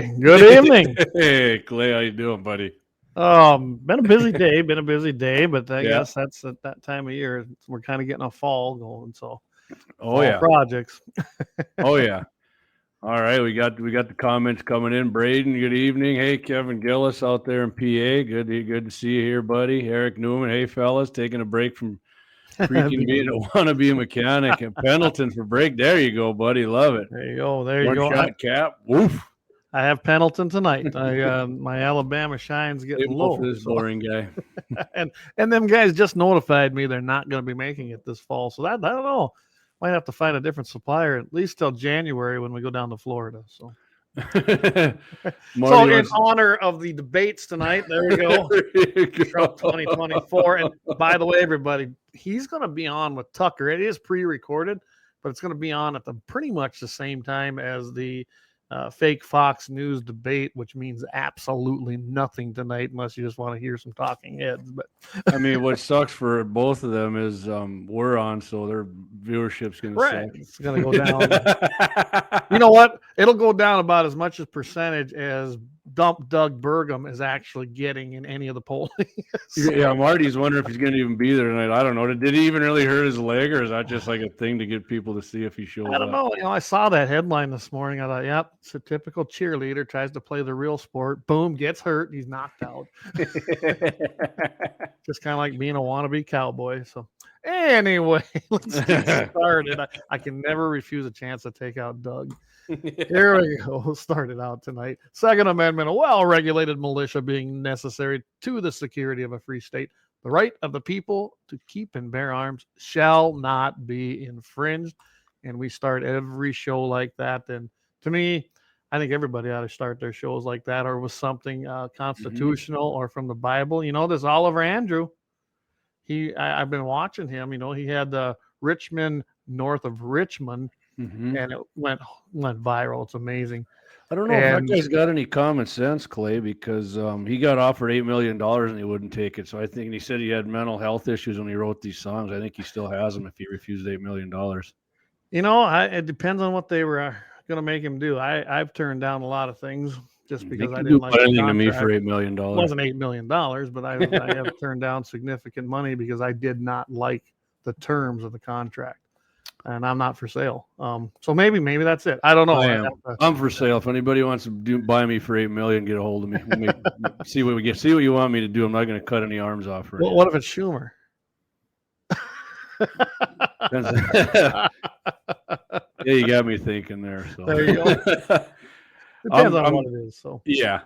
Good evening. Hey, Clay, how you doing, buddy? Been a busy day. But I Yeah. guess that's at that time of year. We're kind of getting a fall going, so Oh fall yeah. projects. Oh yeah. All right, we got the comments coming in. Braden, good evening. Hey, Kevin Gillis out there in PA. Good to see you here, buddy. Eric Newman. Hey, fellas, taking a break from freaking being a wannabe mechanic. And Pendleton for break. There you go, buddy. Love it. There you go. There you One go. shot cap. Woof. I have Pendleton tonight. My Alabama shine's getting Table for low. this So boring guy. and them guys just notified me they're not going to be making it this fall. So that I don't know. Might have to find a different supplier at least till January when we go down to Florida. So. So, in honor of the debates tonight, there we go. Trump 2024. And by the way, everybody, he's going to be on with Tucker. It is pre-recorded, but it's going to be on at pretty much the same time as the fake Fox News debate, which means absolutely nothing tonight unless you just want to hear some talking heads. But I mean, what sucks for both of them is we're on, so their viewership's going to suck. It's going to go down. You know what? It'll go down about as much as percentage as Dump Doug Burgum is actually getting in any of the polling. Yeah, Marty's wondering if he's going to even be there tonight. I don't know. Did he even really hurt his leg, or is that just like a thing to get people to see if he shows up? I don't know. I saw that headline this morning. I thought, yep, it's a typical cheerleader, tries to play the real sport. Boom, gets hurt. He's knocked out. Just kind of like being a wannabe cowboy. So anyway, let's get started. I can never refuse a chance to take out Doug. Here we go. We'll start it out tonight. Second Amendment, a well-regulated militia being necessary to the security of a free state. The right of the people to keep and bear arms shall not be infringed. And we start every show like that. And to me, I think everybody ought to start their shows like that, or with something constitutional or from the Bible. You know, this Oliver Andrew, I've been watching him. You know, he had the Richmond north of Richmond. And it went viral. It's amazing. I don't know if that guy's got any common sense, Clay, because he got offered $8 million and he wouldn't take it. So I think he said he had mental health issues when he wrote these songs. I think he still has them if he refused $8 million. You know, it depends on what they were going to make him do. I've turned down a lot of things just because I didn't like anything to me for $8 million. It wasn't $8 million, but I have turned down significant money because I did not like the terms of the contract. And I'm not for sale. So maybe that's it. I don't know. I'm for sale. If anybody wants to buy me for $8 million, get a hold of me. See what we get. See what you want me to do. I'm not going to cut any arms off. Well, what if it's Schumer? Yeah, you got me thinking there. So there you go. Depends on what it is. So yeah.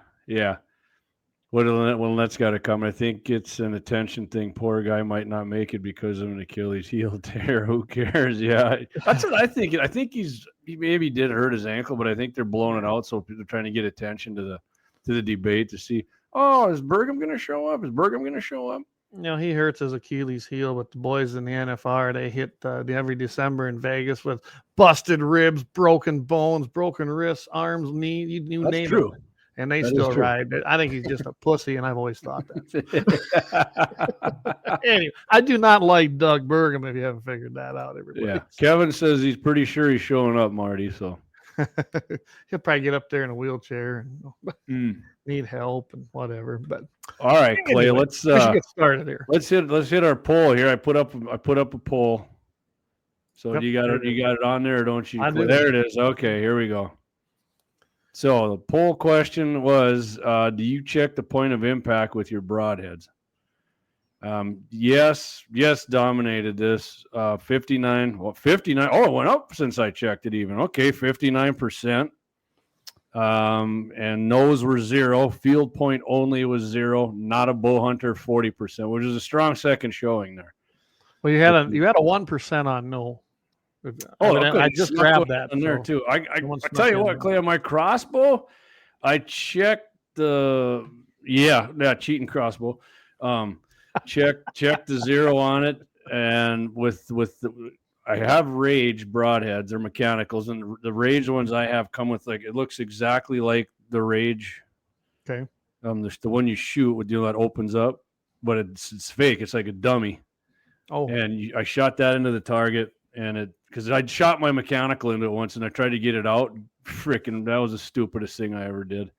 Well, that's got to come. I think it's an attention thing. Poor guy might not make it because of an Achilles heel tear. Who cares? Yeah, that's what I think. I think he maybe did hurt his ankle, but I think they're blowing it out, so they're trying to get attention to the debate to see. Oh, is Burgum going to show up? You know, he hurts his Achilles heel, but the boys in the NFR, they hit every December in Vegas with busted ribs, broken bones, broken wrists, arms, knees. You that's name true. it. And they still ride. I think he's just a pussy, and I've always thought that. Anyway, I do not like Doug Burgum, if you haven't figured that out, everybody. Yeah. Kevin says he's pretty sure he's showing up, Marty, so. He'll probably get up there in a wheelchair and need help and whatever. But all right, Clay, anyway, let's get started here. Let's hit our poll here. I put up a poll. So yep, you got it on there, or don't you? There it is. Okay, here we go. So the poll question was, do you check the point of impact with your broadheads? Yes, dominated this. 59. Oh, it went up since I checked it even. Okay, 59%. And no's were 0. Field point only was 0. Not a bow hunter, 40%, which is a strong second showing there. Well, you had a 1% on no. Oh, okay. I just grabbed that in there too. I tell you what, Clay, on my crossbow, I checked the cheating crossbow. Checked the 0 on it, and I have Rage broadheads. They're mechanicals, and the Rage ones I have come with it looks exactly like the Rage. Okay. The one you shoot with that opens up, but it's fake. It's like a dummy. Oh. And I shot that into the target, and because I shot my mechanical into it once, and I tried to get it out freaking, that was the stupidest thing I ever did.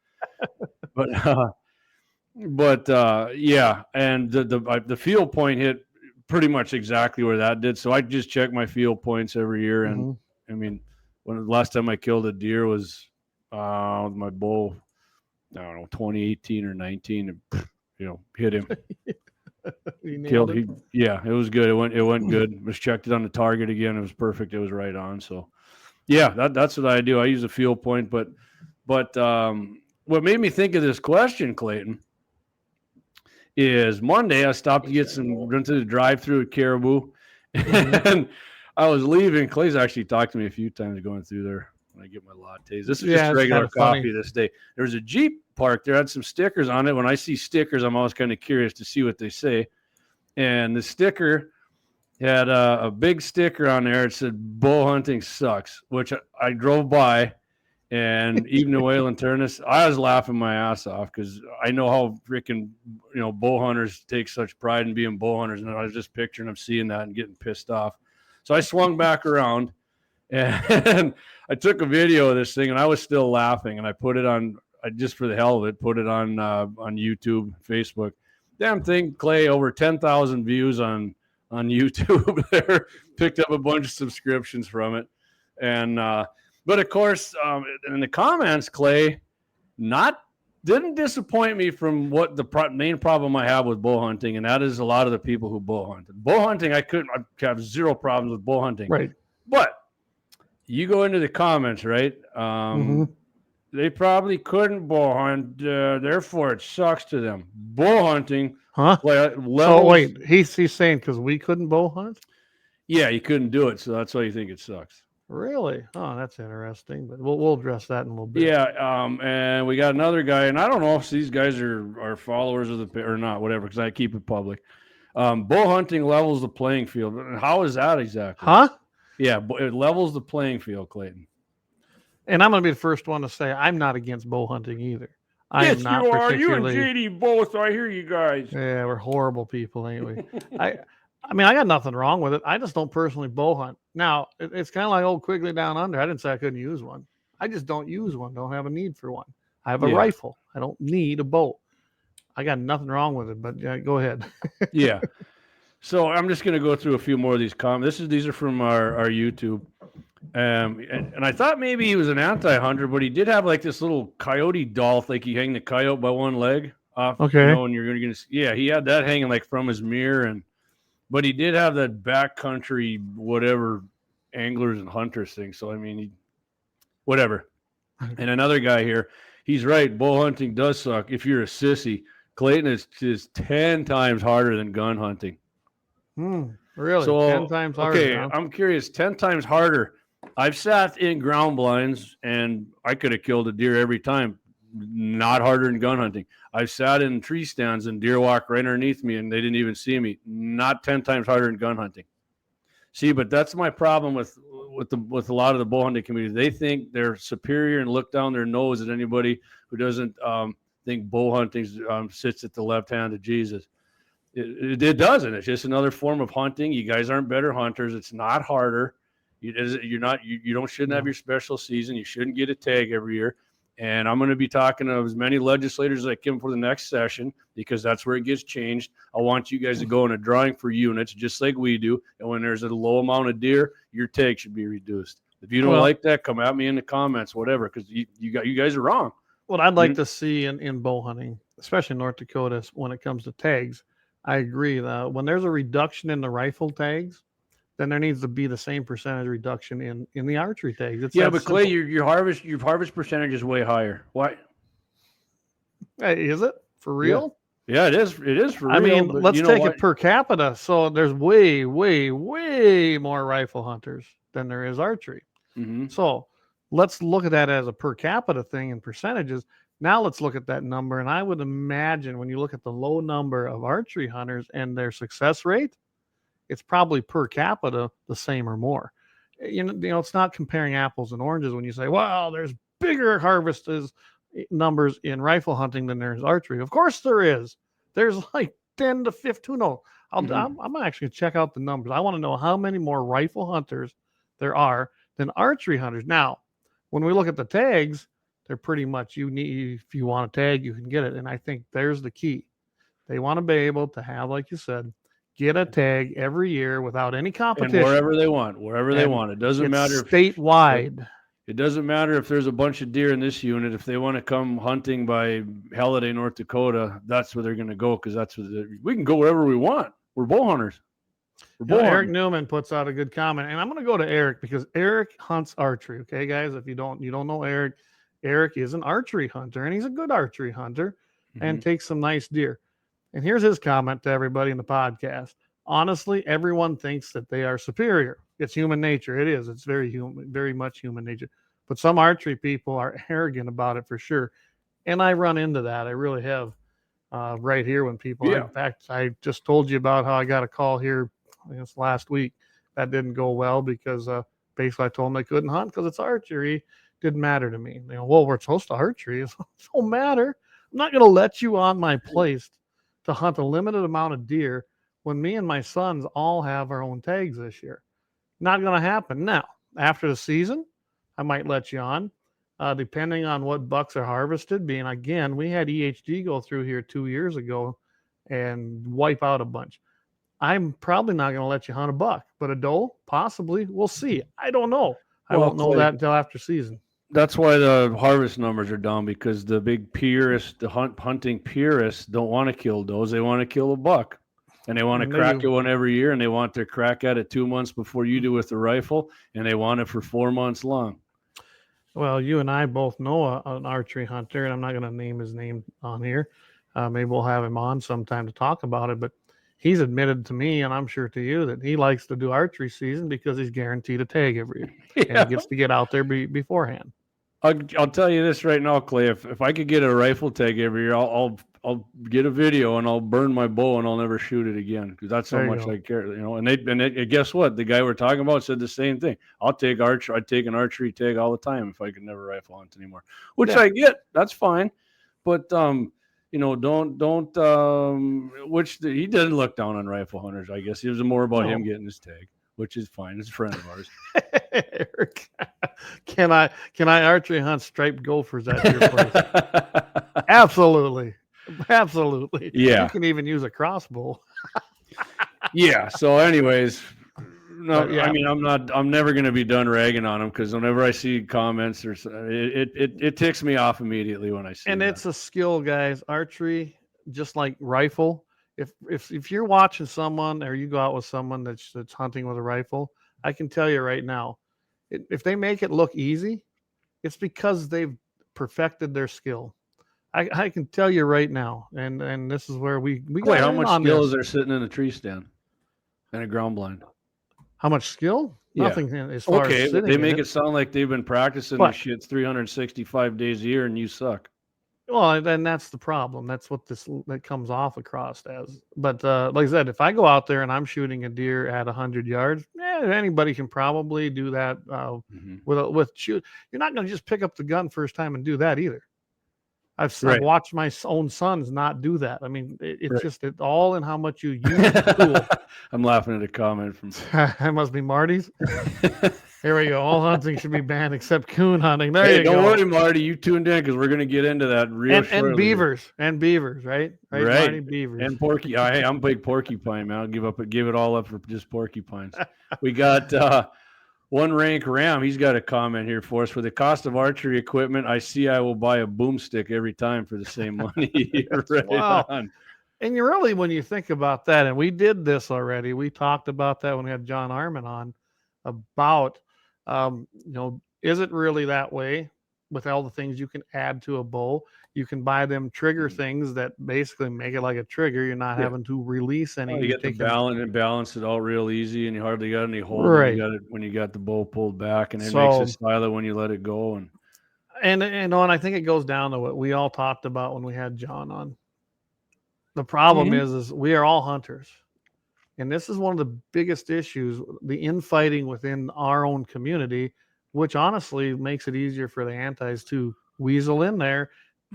But yeah, and the field point hit pretty much exactly where that did. So I just check my field points every year, and I mean, when the last time I killed a deer was with my bow, I don't know, 2018 or 19, and hit him. Killed him. Yeah, it was good. It went good. Just checked it on the target again. It was perfect. It was right on. So yeah, that's what I do. I use a field point, but what made me think of this question, Clayton, is Monday I stopped to get run to the drive-through at Caribou, and I was leaving. Clay's actually talked to me a few times going through there when I get my lattes. This is just regular coffee this day. There was a Jeep parked there, had some stickers on it. When I see stickers, I'm always kind of curious to see what they say. And the sticker had a big sticker on there. It said "Bow hunting sucks," which I drove by. And even the Whalen Turnus, I was laughing my ass off because I know how freaking bow hunters take such pride in being bow hunters, and I was just picturing them seeing that and getting pissed off. So I swung back around, and I took a video of this thing, and I was still laughing, and I put it on. I just for the hell of it put it on YouTube, Facebook. Damn thing, Clay, over 10,000 views on YouTube. There, picked up a bunch of subscriptions from it, and. But of course, in the comments, Clay didn't disappoint me from what the main problem I have with bow hunting, and that is a lot of the people who bow hunted. Bow hunting, I have zero problems with bow hunting. Right. But you go into the comments, right? They probably couldn't bow hunt, therefore it sucks to them. Bow hunting. Huh? So wait, he's saying because we couldn't bow hunt? Yeah, you couldn't do it, so that's why you think it sucks. Really? Oh, that's interesting. But we'll address that in a little bit. Yeah, and we got another guy, and I don't know if these guys are followers of the or not, whatever, because I keep it public. Bow hunting levels the playing field. How is that exactly? Huh? Yeah, it levels the playing field, Clayton. And I'm going to be the first one to say I'm not against bow hunting either. Yes, you are. You and JD both. I hear you guys. Yeah, we're horrible people, ain't we? I mean, I got nothing wrong with it. I just don't personally bow hunt. Now, it's kind of like old Quigley Down Under. I didn't say I couldn't use one. I just don't use one. Don't have a need for one. I have a rifle. I don't need a bow. I got nothing wrong with it, but go ahead. Yeah. So I'm just going to go through a few more of these comments. These are from our YouTube. And I thought maybe he was an anti-hunter, but he did have like this little coyote doll, like you hang the coyote by one leg off. Okay. And you're going to he had that hanging like from his mirror, but he did have that backcountry whatever anglers and hunters thing. So I mean, whatever. And another guy here, he's right. Bow hunting does suck if you're a sissy. Clayton is just 10 times harder than gun hunting. Really? So, 10 times harder. Okay, huh? I'm curious. 10 times harder. I've sat in ground blinds and I could have killed a deer every time. Not harder than gun hunting. I've sat in tree stands and deer walked right underneath me and they didn't even see me. Not 10 times harder than gun hunting. See, but that's my problem with a lot of the bow hunting community. They think they're superior and look down their nose at anybody who doesn't think bow hunting sits at the left hand of Jesus. It doesn't. It's just another form of hunting. You guys aren't better hunters. It's not harder. You shouldn't have your special season. You shouldn't get a tag every year. And I'm going to be talking to as many legislators as I can for the next session because that's where it gets changed. I want you guys to go in a drawing for units just like we do. And when there's a low amount of deer, your tag should be reduced. If you don't like that, come at me in the comments, whatever, because you guys are wrong. What I'd like to see in bow hunting, especially in North Dakota, when it comes to tags, I agree that when there's a reduction in the rifle tags, then there needs to be the same percentage reduction in the archery tags. It's but Clay, your harvest percentage is way higher. Why? Hey, is it for real? Yeah, it is. It is for real. I mean, let's take it per capita. So there's way, way, way more rifle hunters than there is archery. Mm-hmm. So let's look at that as a per capita thing in percentages. Now let's look at that number. And I would imagine when you look at the low number of archery hunters and their success rate, it's probably per capita the same or more. You know, it's not comparing apples and oranges when you say, well, there's bigger harvest numbers in rifle hunting than there's archery. Of course there is. There's like 10 to 15. No, I'm actually going to check out the numbers. I want to know how many more rifle hunters there are than archery hunters. Now, when we look at the tags, they're pretty much if you want a tag, you can get it. And I think there's the key. They want to be able to have, like you said, get a tag every year without any competition. And wherever they want. It doesn't matter statewide. It doesn't matter if there's a bunch of deer in this unit. If they want to come hunting by Halliday, North Dakota, that's where they're going to go, because we can go wherever we want. We're bow hunters. Eric Newman puts out a good comment, and I'm going to go to Eric because Eric hunts archery. Okay, guys, if you don't know Eric, Eric is an archery hunter, and he's a good archery hunter, and takes some nice deer. And here's his comment to everybody in the podcast. Honestly, everyone thinks that they are superior. It's human nature. It is. It's very much human nature. But some archery people are arrogant about it for sure. And I run into that. I really have right here when people, in fact, I just told you about how I got a call here, I guess last week. That didn't go well because basically I told them they couldn't hunt because it's archery. Didn't matter to me. Well, we're supposed to archery. It don't matter. I'm not going to let you on my place to hunt a limited amount of deer when me and my sons all have our own tags this year. Not going to happen. Now, after the season, I might let you on, depending on what bucks are harvested. Being, again, we had EHD go through here 2 years ago and wipe out a bunch. I'm probably not going to let you hunt a buck, but a doe, possibly. We'll see. I don't know. I won't know that until after season. That's why the harvest numbers are down, because the big purists, the hunting purists, don't want to kill does. They want to kill a buck, and they want to crack it one every year, and they want their crack at it 2 months before you do with the rifle, and they want it for 4 months long. Well, you and I both know an archery hunter, and I'm not going to name his name on here. Maybe we'll have him on sometime to talk about it, but he's admitted to me, and I'm sure to you, that he likes to do archery season because he's guaranteed a tag every year, and he gets to get out there beforehand. I'll tell you this right now, Clay. If I could get a rifle tag every year, I'll get a video and I'll burn my bow and I'll never shoot it again, because that's how much I care. And guess what? The guy we're talking about said the same thing. I'd take an archery tag all the time if I could never rifle hunt anymore, which I get. That's fine, but don't. He doesn't look down on rifle hunters. I guess it was more about him getting his tag, which is fine. It's a friend of ours. Eric, can I archery hunt striped gophers at your place? Absolutely. Yeah. You can even use a crossbow. Yeah. So anyways, I mean, I'm never going to be done ragging on them, because whenever I see comments, it ticks me off immediately when I see And it's a skill, guys. Archery, just like rifle. If you're watching someone, or you go out with someone that's hunting with a rifle, I can tell you right now, if they make it look easy, it's because they've perfected their skill. I can tell you right now, and this is where we got. How much skill is there sitting in a tree stand and a ground blind? How much skill? Nothing as far as sitting. They make it sound like they've been practicing this shit 365 days a year, and you suck. Well, then that's the problem. That's what that comes off across as. But like I said, if I go out there and I'm shooting a deer at 100 yards, anybody can probably do that with shoot. You're not going to just pick up the gun first time and do that either. I've watched my own sons not do that. I mean, it's all in how much you use the tool. I'm laughing at a comment from. That must be Marty's. Here we go. All hunting should be banned except coon hunting. There you go. Don't worry, Marty. You tuned in because we're going to get into that real shortly. And beavers, right? Right. Marty, beavers. And porcupine. Hey, I'm a big porcupine, man. I'll give it all up for just porcupines. We got One Rank Ram. He's got a comment here for us. For the cost of archery equipment, I will buy a boomstick every time for the same money. Wow. And you really, when you think about that, and we did this already, we talked about that when we had John Armin on, about is it really that way with all the things you can add to a bow? You can buy them trigger things that basically make it like a trigger. You're not having to release any. You get the balance it all real easy, and you hardly got any hold. Right. When you got the bow pulled back, and it makes it silent when you let it go. And I think it goes down to what we all talked about when we had John on. The problem is we are all hunters. And this is one of the biggest issues, the infighting within our own community, which honestly makes it easier for the antis to weasel in there,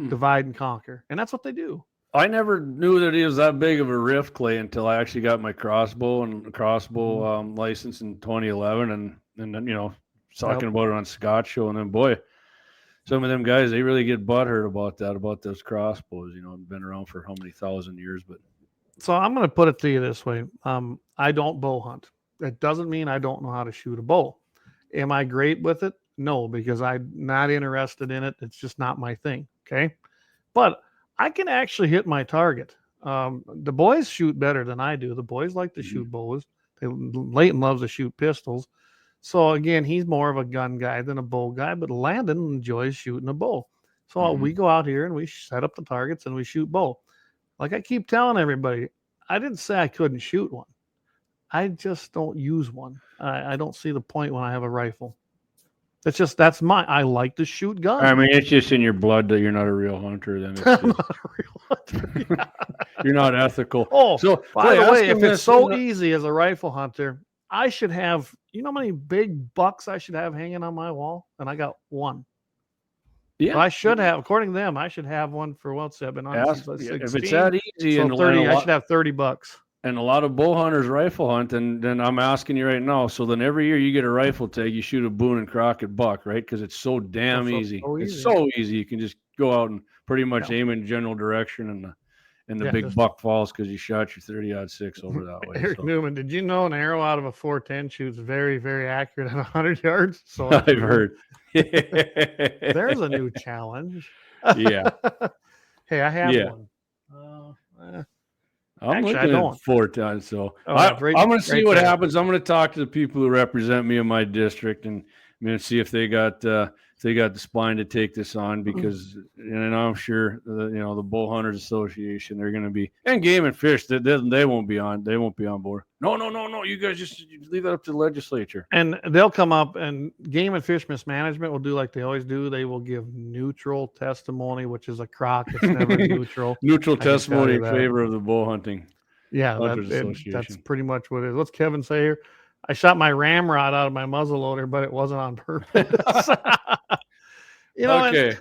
divide and conquer. And that's what they do. I never knew that it was that big of a rift, Clay, until I actually got my crossbow license in 2011. And then, talking about it on Scott's show, and then boy, some of them guys, they really get butthurt about that, about those crossbows. Been around for how many thousand years, but. So I'm going to put it to you this way. I don't bow hunt. That doesn't mean I don't know how to shoot a bow. Am I great with it? No, because I'm not interested in it. It's just not my thing. Okay. But I can actually hit my target. The boys shoot better than I do. The boys like to shoot bows. Leighton loves to shoot pistols. So again, he's more of a gun guy than a bow guy, but Landon enjoys shooting a bow. So we go out here and we set up the targets and we shoot bow. Like I keep telling everybody, I didn't say I couldn't shoot one. I just don't use one. I don't see the point when I have a rifle. I like to shoot guns. I mean, it's just in your blood that you're not a real hunter. Then it's I'm not a real hunter. Yeah. You're not ethical. Oh, so by the way, if it's so easy as a rifle hunter, I should have, how many big bucks I should have hanging on my wall? And I got one. Yeah, so I should have, according to them, I should have one for what's that been on since 16. If it's that easy, so 30, I should have $30. And a lot of bow hunters rifle hunt, and then I'm asking you right now. So then every year you get a rifle tag, you shoot a Boone and Crockett buck, right? Because it's so damn easy. It's so easy. You can just go out and pretty much aim in general direction, and the big buck falls because you shot your 30-06 over that way. Eric Newman, did you know an arrow out of a 410 shoots very, very accurate at 100 yards? So I've heard. There's a new challenge. Yeah. Hey, I have one. I'm looking at 4 times, so I'm going to see what happens. I'm going to talk to the people who represent me in my district, and I'm going to see if they got the spine to take this on, because I'm sure the Bow Hunters Association, they're going to be, and Game and Fish, they won't be on board. No, you guys just leave that up to the legislature. And they'll come up, and Game and Fish Mismanagement will do like they always do. They will give neutral testimony, which is a crock. It's never neutral. Neutral testimony in favor of the bow hunting. Yeah, that's pretty much what it is. What's Kevin say here? I shot my ramrod out of my muzzle loader, but it wasn't on purpose. Okay.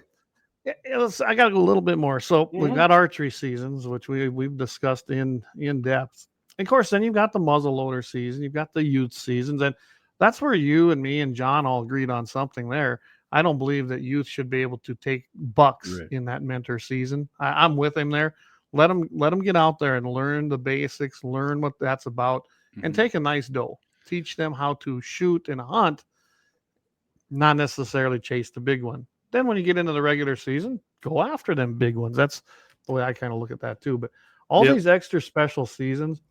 I got to go a little bit more. So we've got archery seasons, which we've discussed in depth. And of course, then you've got the muzzle loader season, you've got the youth seasons, and that's where you and me and John all agreed on something there. I don't believe that youth should be able to take bucks in that mentor season. I'm with him there. Let them get out there and learn the basics, learn what that's about, and take a nice doe. Teach them how to shoot and hunt, not necessarily chase the big one. Then when you get into the regular season, go after them big ones. That's the way I kind of look at that too. But all these extra special seasons,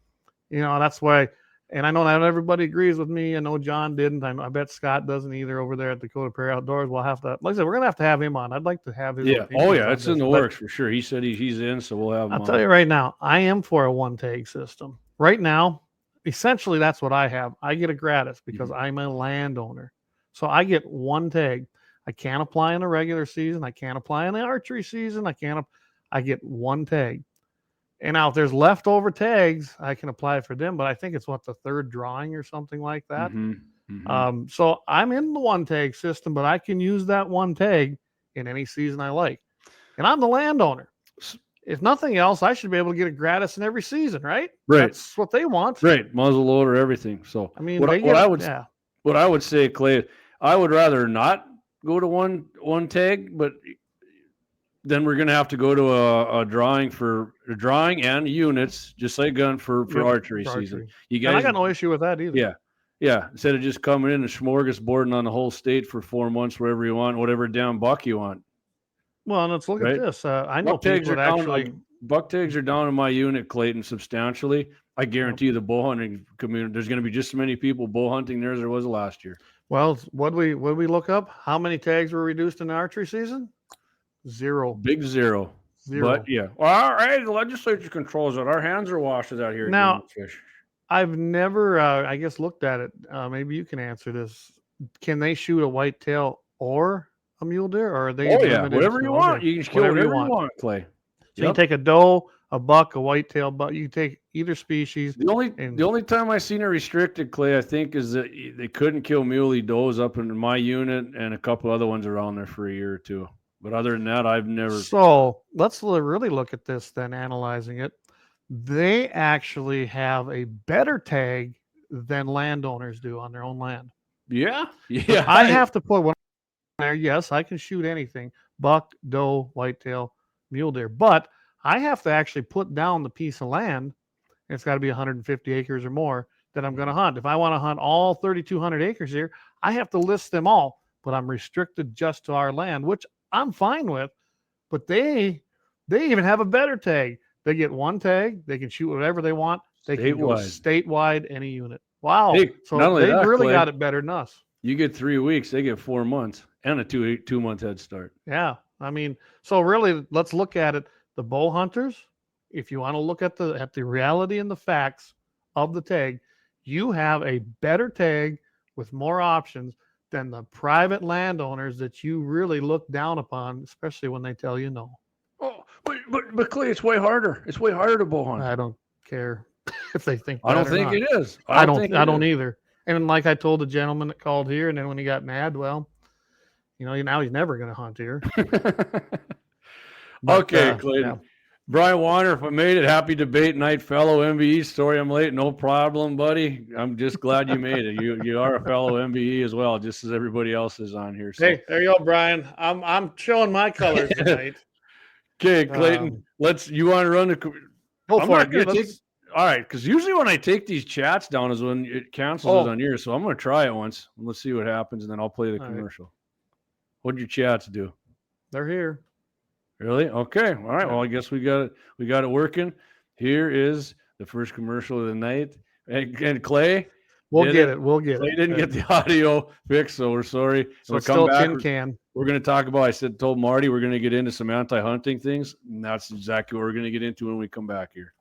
that's why, and I know not everybody agrees with me. I know John didn't. I bet Scott doesn't either over there at Dakota Prairie Outdoors. We'll have to, like I said, we're going to have him on. I'd like to have his opinion. It's in the works for sure. He said he's in, so we'll have him I'll tell you right now, I am for a one-tag system. Right now, essentially, that's what I have. I get a gratis because I'm a landowner. So I get one tag. I can't apply in the regular season. I can't apply in the archery season. I get one tag. And now if there's leftover tags, I can apply for them. But I think it's the third drawing or something like that. So I'm in the one tag system, but I can use that one tag in any season I like. And I'm the landowner. If nothing else, I should be able to get it gratis in every season, right? Right. That's what they want. Right. Muzzle loader, everything. So I mean, what I would say, Clay, I would rather not go to one tag, but then we're going to have to go to a drawing and units, just like gun for archery season. You guys, and I got no issue with that either. Yeah. Instead of just coming in and smorgasbording on the whole state for 4 months, wherever you want, whatever damn buck you want. Well, let's look at this. I know buck tags are down in my unit, Clayton, substantially. I guarantee you the bow hunting community, there's going to be just as many people bow hunting there as there was last year. Well, what we look up? How many tags were reduced in the archery season? 0. Big zero. But yeah. Well, all right, the legislature controls it. Our hands are washed out here. Now, I've never, I guess, looked at it. Maybe you can answer this. Can they shoot a whitetail or a mule deer, or are they? Whatever you want. You can kill whatever you want, Clay. So you can take a doe, a buck, a whitetail buck. You can take either species. The only time I seen it restricted, Clay, I think, is that they couldn't kill muley does up in my unit and a couple other ones around there for a year or two. But other than that, I've never. So let's really look at this then, analyzing it. They actually have a better tag than landowners do on their own land. Yeah. Yeah. I have to put one there. Yes, I can shoot anything: buck, doe, whitetail, mule deer. But I have to actually put down the piece of land. It's got to be 150 acres or more that I'm going to hunt. If I want to hunt all 3,200 acres here, I have to list them all. But I'm restricted just to our land, which I'm fine with. But they even have a better tag. They get one tag. They can shoot whatever they want. They can go statewide, any unit. Wow. Hey, so they've really got it better than us. You get 3 weeks. They get 4 months and a 2-month head start. Yeah. I mean, so really, let's look at it. The bow hunters, if you want to look at the reality and the facts of the tag, you have a better tag with more options than the private landowners that you really look down upon, especially when they tell you no. Oh, but Clay, it's way harder. It's way harder to bow hunt. I don't care if they think. I don't think it is. I don't either. And like I told the gentleman that called here, and then when he got mad, well, now he's never going to hunt here. Okay, Clayton. Yeah. Brian Warner, if I made it, happy debate night, fellow MBE. Sorry I'm late, no problem, buddy. I'm just glad you made it. You are a fellow MBE as well, just as everybody else is on here. So. Hey, there you go, Brian. I'm showing my colors tonight. Okay, Clayton. You want to run the? Go for it. All right, because usually when I take these chats down is when it cancels it on yours. So I'm going to try it once. And let's see what happens, and then I'll play the commercial. Right. What'd your chats do? They're here. Really? Okay. All right. Well, I guess we got it working. Here is the first commercial of the night. And Clay, we'll get it. Clay didn't get the audio fixed, so we're sorry. So we'll come back. Tin can. We're going to talk about. Told Marty we're going to get into some anti-hunting things, and that's exactly what we're going to get into when we come back here.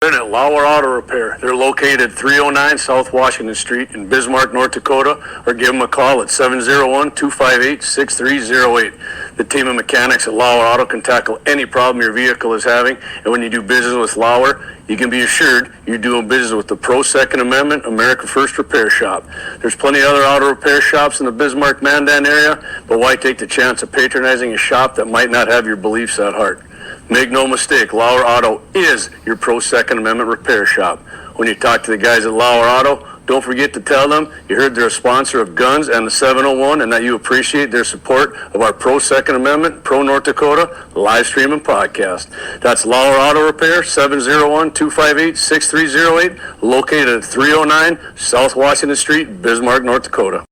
At Lauer Auto Repair. They're located at 309 South Washington Street in Bismarck, North Dakota, or give them a call at 701-258-6308. The team of mechanics at Lauer Auto can tackle any problem your vehicle is having, and when you do business with Lauer, you can be assured you're doing business with the Pro Second Amendment America First Repair Shop. There's plenty of other auto repair shops in the Bismarck-Mandan area, but why take the chance of patronizing a shop that might not have your beliefs at heart? Make no mistake, Lauer Auto is your Pro Second Amendment repair shop. When you talk to the guys at Lauer Auto, don't forget to tell them you heard they're a sponsor of Guns and the 701 and that you appreciate their support of our Pro Second Amendment, Pro North Dakota live stream and podcast. That's Lauer Auto Repair, 701-258-6308, located at 309 South Washington Street, Bismarck, North Dakota.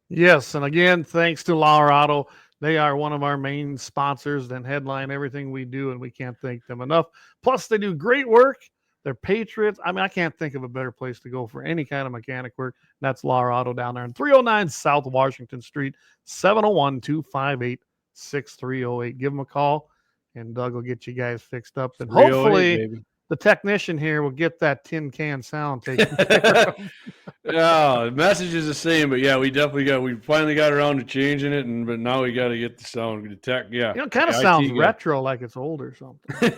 Yes, and again, thanks to Lauer Auto. They are one of our main sponsors and headline everything we do, and we can't thank them enough. Plus, they do great work. They're patriots. I mean, I can't think of a better place to go for any kind of mechanic work. That's Lauer Auto down there in 309 South Washington Street, 701-258-6308. Give them a call, and Doug will get you guys fixed up. And hopefully the technician here will get that tin can sound taken care of. Yeah, the message is the same, but yeah, we finally got around to changing it, but now we got to get the sound. The tech, yeah. It kind of sounds retro, like it's old or something.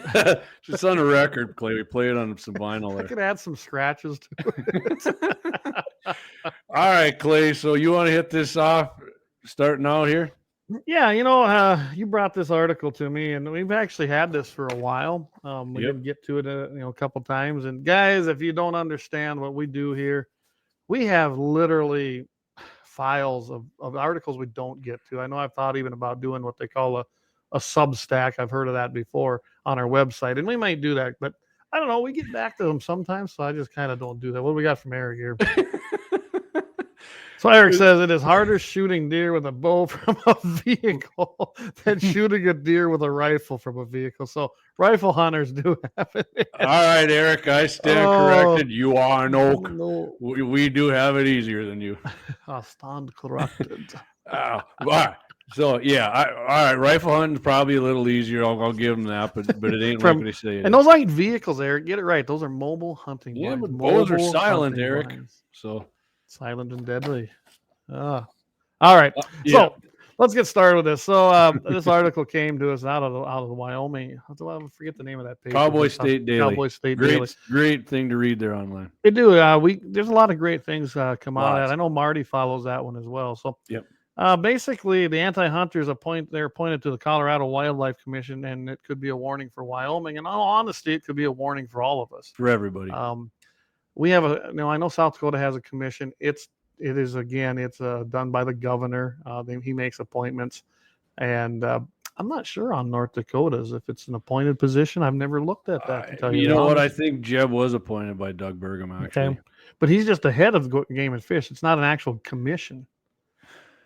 Just on a record, Clay. We play it on some vinyl there. I could add some scratches to it. All right, Clay. So you want to hit this off starting out here? Yeah, you brought this article to me, and we've actually had this for a while. We didn't get to it, a couple times. And guys, if you don't understand what we do here, we have literally files of articles we don't get to. I know I've thought even about doing what they call a Substack. I've heard of that before on our website, and we might do that. But I don't know. We get back to them sometimes, so I just kind of don't do that. What do we got from Eric here? So Eric says it is harder shooting deer with a bow from a vehicle than shooting a deer with a rifle from a vehicle. So rifle hunters do have it. All right, Eric, I stand corrected. You are an oak. No. We do have it easier than you. I stand corrected. All right. So yeah, all right. Rifle hunting is probably a little easier. I'll give them that, but it ain't like they say it. And those ain't vehicles, Eric. Get it right. Those are mobile hunting. Yeah, but bows are silent, Eric. Blinds. So. Silent and deadly. All right. So let's get started with this. So this article came to us out of the Wyoming. I forget the name of that page. Cowboy State Daily. Cowboy State Daily. Great thing to read there online. They do. There's a lot of great things come out of that. I know Marty follows that one as well. So basically, the anti-hunters they're appointed to the Colorado Wildlife Commission, and it could be a warning for Wyoming. And in all honesty, it could be a warning for all of us. For everybody. We have I know South Dakota has a commission. It is done by the governor. He makes appointments, and I'm not sure on North Dakota's if it's an appointed position. I've never looked at that. To tell you, you know what? I think Jeb was appointed by Doug Burgum, actually. Okay. But he's just the head of Game and Fish. It's not an actual commission.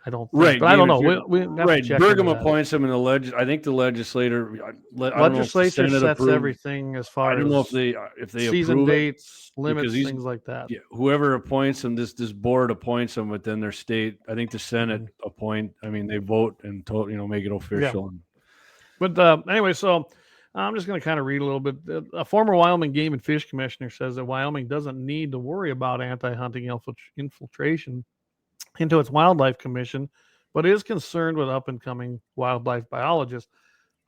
I don't think. Right, but I don't know. Right, Burgum appoints him in the I think the legislature. Legislature sets everything as far as. I don't know if they season approve dates, limits, things like that. Yeah, whoever appoints him, this board appoints him within their state. I think the Senate appoint. I mean, they vote and make it official. Yeah. But anyway, so I'm just going to kind of read a little bit. A former Wyoming Game and Fish commissioner says that Wyoming doesn't need to worry about anti-hunting infiltration into its wildlife commission, but is concerned with up-and-coming wildlife biologists.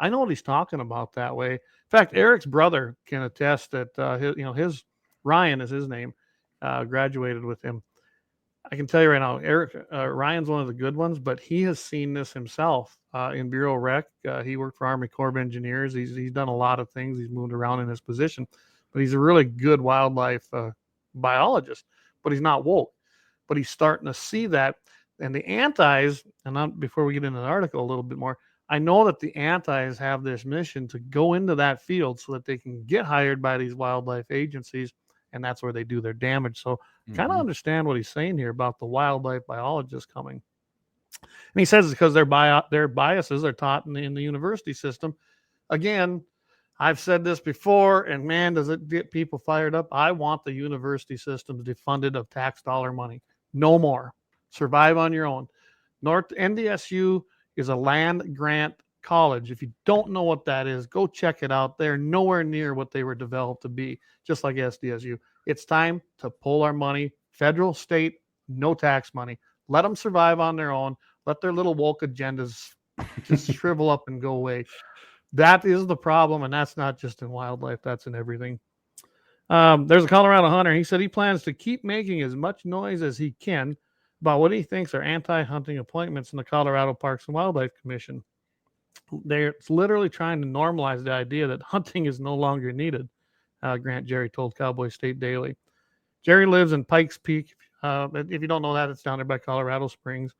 I know what he's talking about that way. In fact, Eric's brother can attest that his Ryan is his name, graduated with him. I can tell you right now, Ryan's one of the good ones, but he has seen this himself in Bureau Rec. He worked for Army Corps of Engineers. He's done a lot of things. He's moved around in his position, but he's a really good wildlife biologist. But he's not woke. But he's starting to see that, and the antis. And before we get into the article a little bit more, I know that the antis have this mission to go into that field so that they can get hired by these wildlife agencies, and that's where they do their damage. So kind of understand what he's saying here about the wildlife biologists coming. And he says it's because their biases are taught in the university system. Again, I've said this before, and man, does it get people fired up. I want the university system defunded of tax dollar money. No more. Survive on your own. NDSU is a land grant college. If you don't know what that is, go check it out. They're nowhere near what they were developed to be, just like SDSU. It's time to pull our money, federal, state, no tax money. Let them survive on their own. Let their little woke agendas just shrivel up and go away. That is the problem, and that's not just in wildlife. That's in everything. There's a Colorado hunter. He said he plans to keep making as much noise as he can about what he thinks are anti-hunting appointments in the Colorado Parks and Wildlife Commission. They're literally trying to normalize the idea that hunting is no longer needed, Grant Jerry told Cowboy State Daily. Jerry lives in Pikes Peak. If you don't know that, it's down there by Colorado Springs.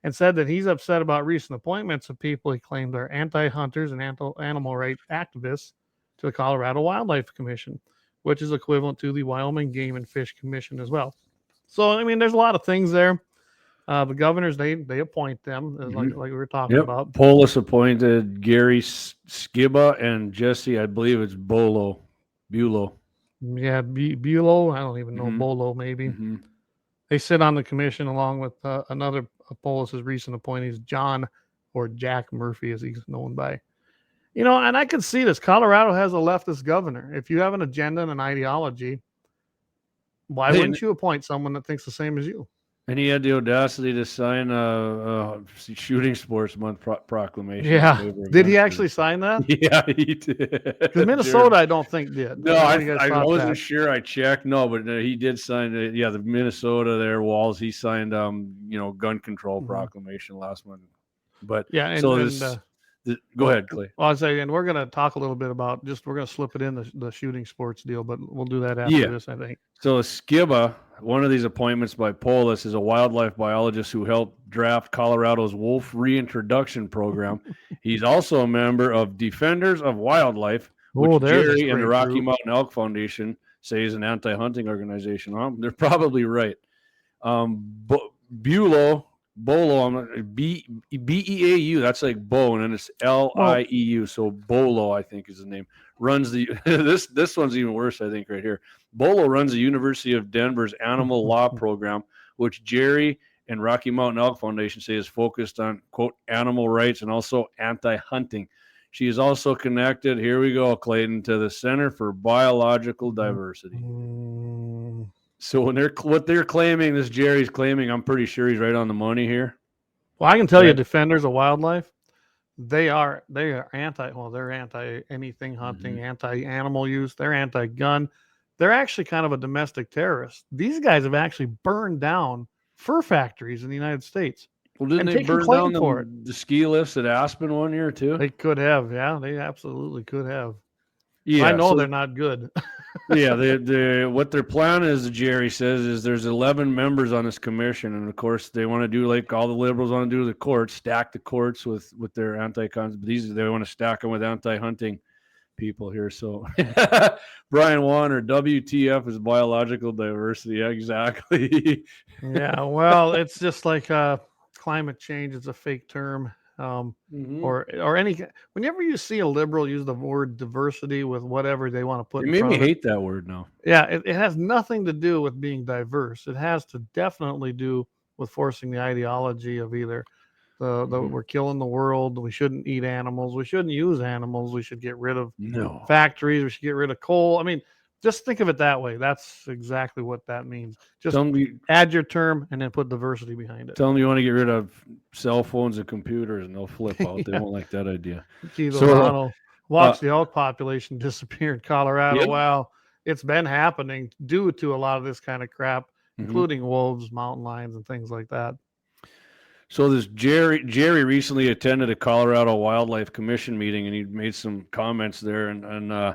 And said that he's upset about recent appointments of people he claimed are anti-hunters and animal rights activists to the Colorado Wildlife Commission, which is equivalent to the Wyoming Game and Fish Commission as well. So, I mean, there's a lot of things there. The governors, they appoint them, like we were talking about. Polis appointed Gary Skiba and Jesse, I believe it's Bulow. Yeah, Bulow. I don't even know. Bolo, maybe. They sit on the commission along with another of Polis's recent appointees, John or Jack Murphy, as he's known by. And I can see this. Colorado has a leftist governor. If you have an agenda and an ideology, why wouldn't you appoint someone that thinks the same as you? And he had the audacity to sign a shooting sports month proclamation. Yeah. Did he actually sign that? Yeah, he did. Because Minnesota, I don't think did. No, I wasn't sure. I checked. No, but he did sign it. Yeah, the Minnesota there, Walls, he signed, gun control proclamation last month. But yeah, go ahead, Clay. Well, I was saying, and we're going to talk a little bit about we're going to slip it in the shooting sports deal, but we'll do that after this, I think. So Skiba, one of these appointments by Polis, is a wildlife biologist who helped draft Colorado's wolf reintroduction program. He's also a member of Defenders of Wildlife, which Jerry and the Rocky Mountain Elk Foundation say is an anti-hunting organization. They're probably right. Bolo, B-E-A-U, that's like Bo, and then it's L-I-E-U, so Bolo, I think, is the name. Runs the this one's even worse, I think, right here. Bolo runs the University of Denver's animal law program, which Jerry and Rocky Mountain Elk Foundation say is focused on, quote, animal rights and also anti-hunting. She is also connected, here we go, Clayton, to the Center for Biological Diversity. So what they're claiming, this Jerry's claiming, I'm pretty sure he's right on the money here. Well, I can tell you, Defenders of Wildlife, they're anti anything hunting, anti-animal use, they're anti-gun. They're actually kind of a domestic terrorist. These guys have actually burned down fur factories in the United States. Well, didn't they burn down the ski lifts at Aspen one year too? They could have, yeah. They absolutely could have. Yeah, I know they're not good. Yeah, what their plan is, Jerry says, is there's 11 members on this commission, and of course they want to do like all the liberals want to do to the courts, stack the courts with their anti-cons. These they want to stack them with anti-hunting people here. So Brian Warner, WTF is biological diversity. Yeah, exactly. Yeah, well, it's just like climate change is a fake term. Or any, whenever you see a liberal use the word diversity with whatever they want to put It in made front me of it, hate that word now. yeah, it has nothing to do with being diverse. It has to definitely do with forcing the ideology of either we're killing the world, we shouldn't eat animals, we shouldn't use animals, we should get rid of factories, we should get rid of coal. I mean, just think of it that way. That's exactly what that means. Just add your term and then put diversity behind it. Tell them you want to get rid of cell phones and computers, and they'll flip out. They won't like that idea. Watch the elk population disappear in Colorado. Yep. Well, it's been happening due to a lot of this kind of crap, including wolves, mountain lions, and things like that. So this Jerry recently attended a Colorado Wildlife Commission meeting, and he made some comments there. And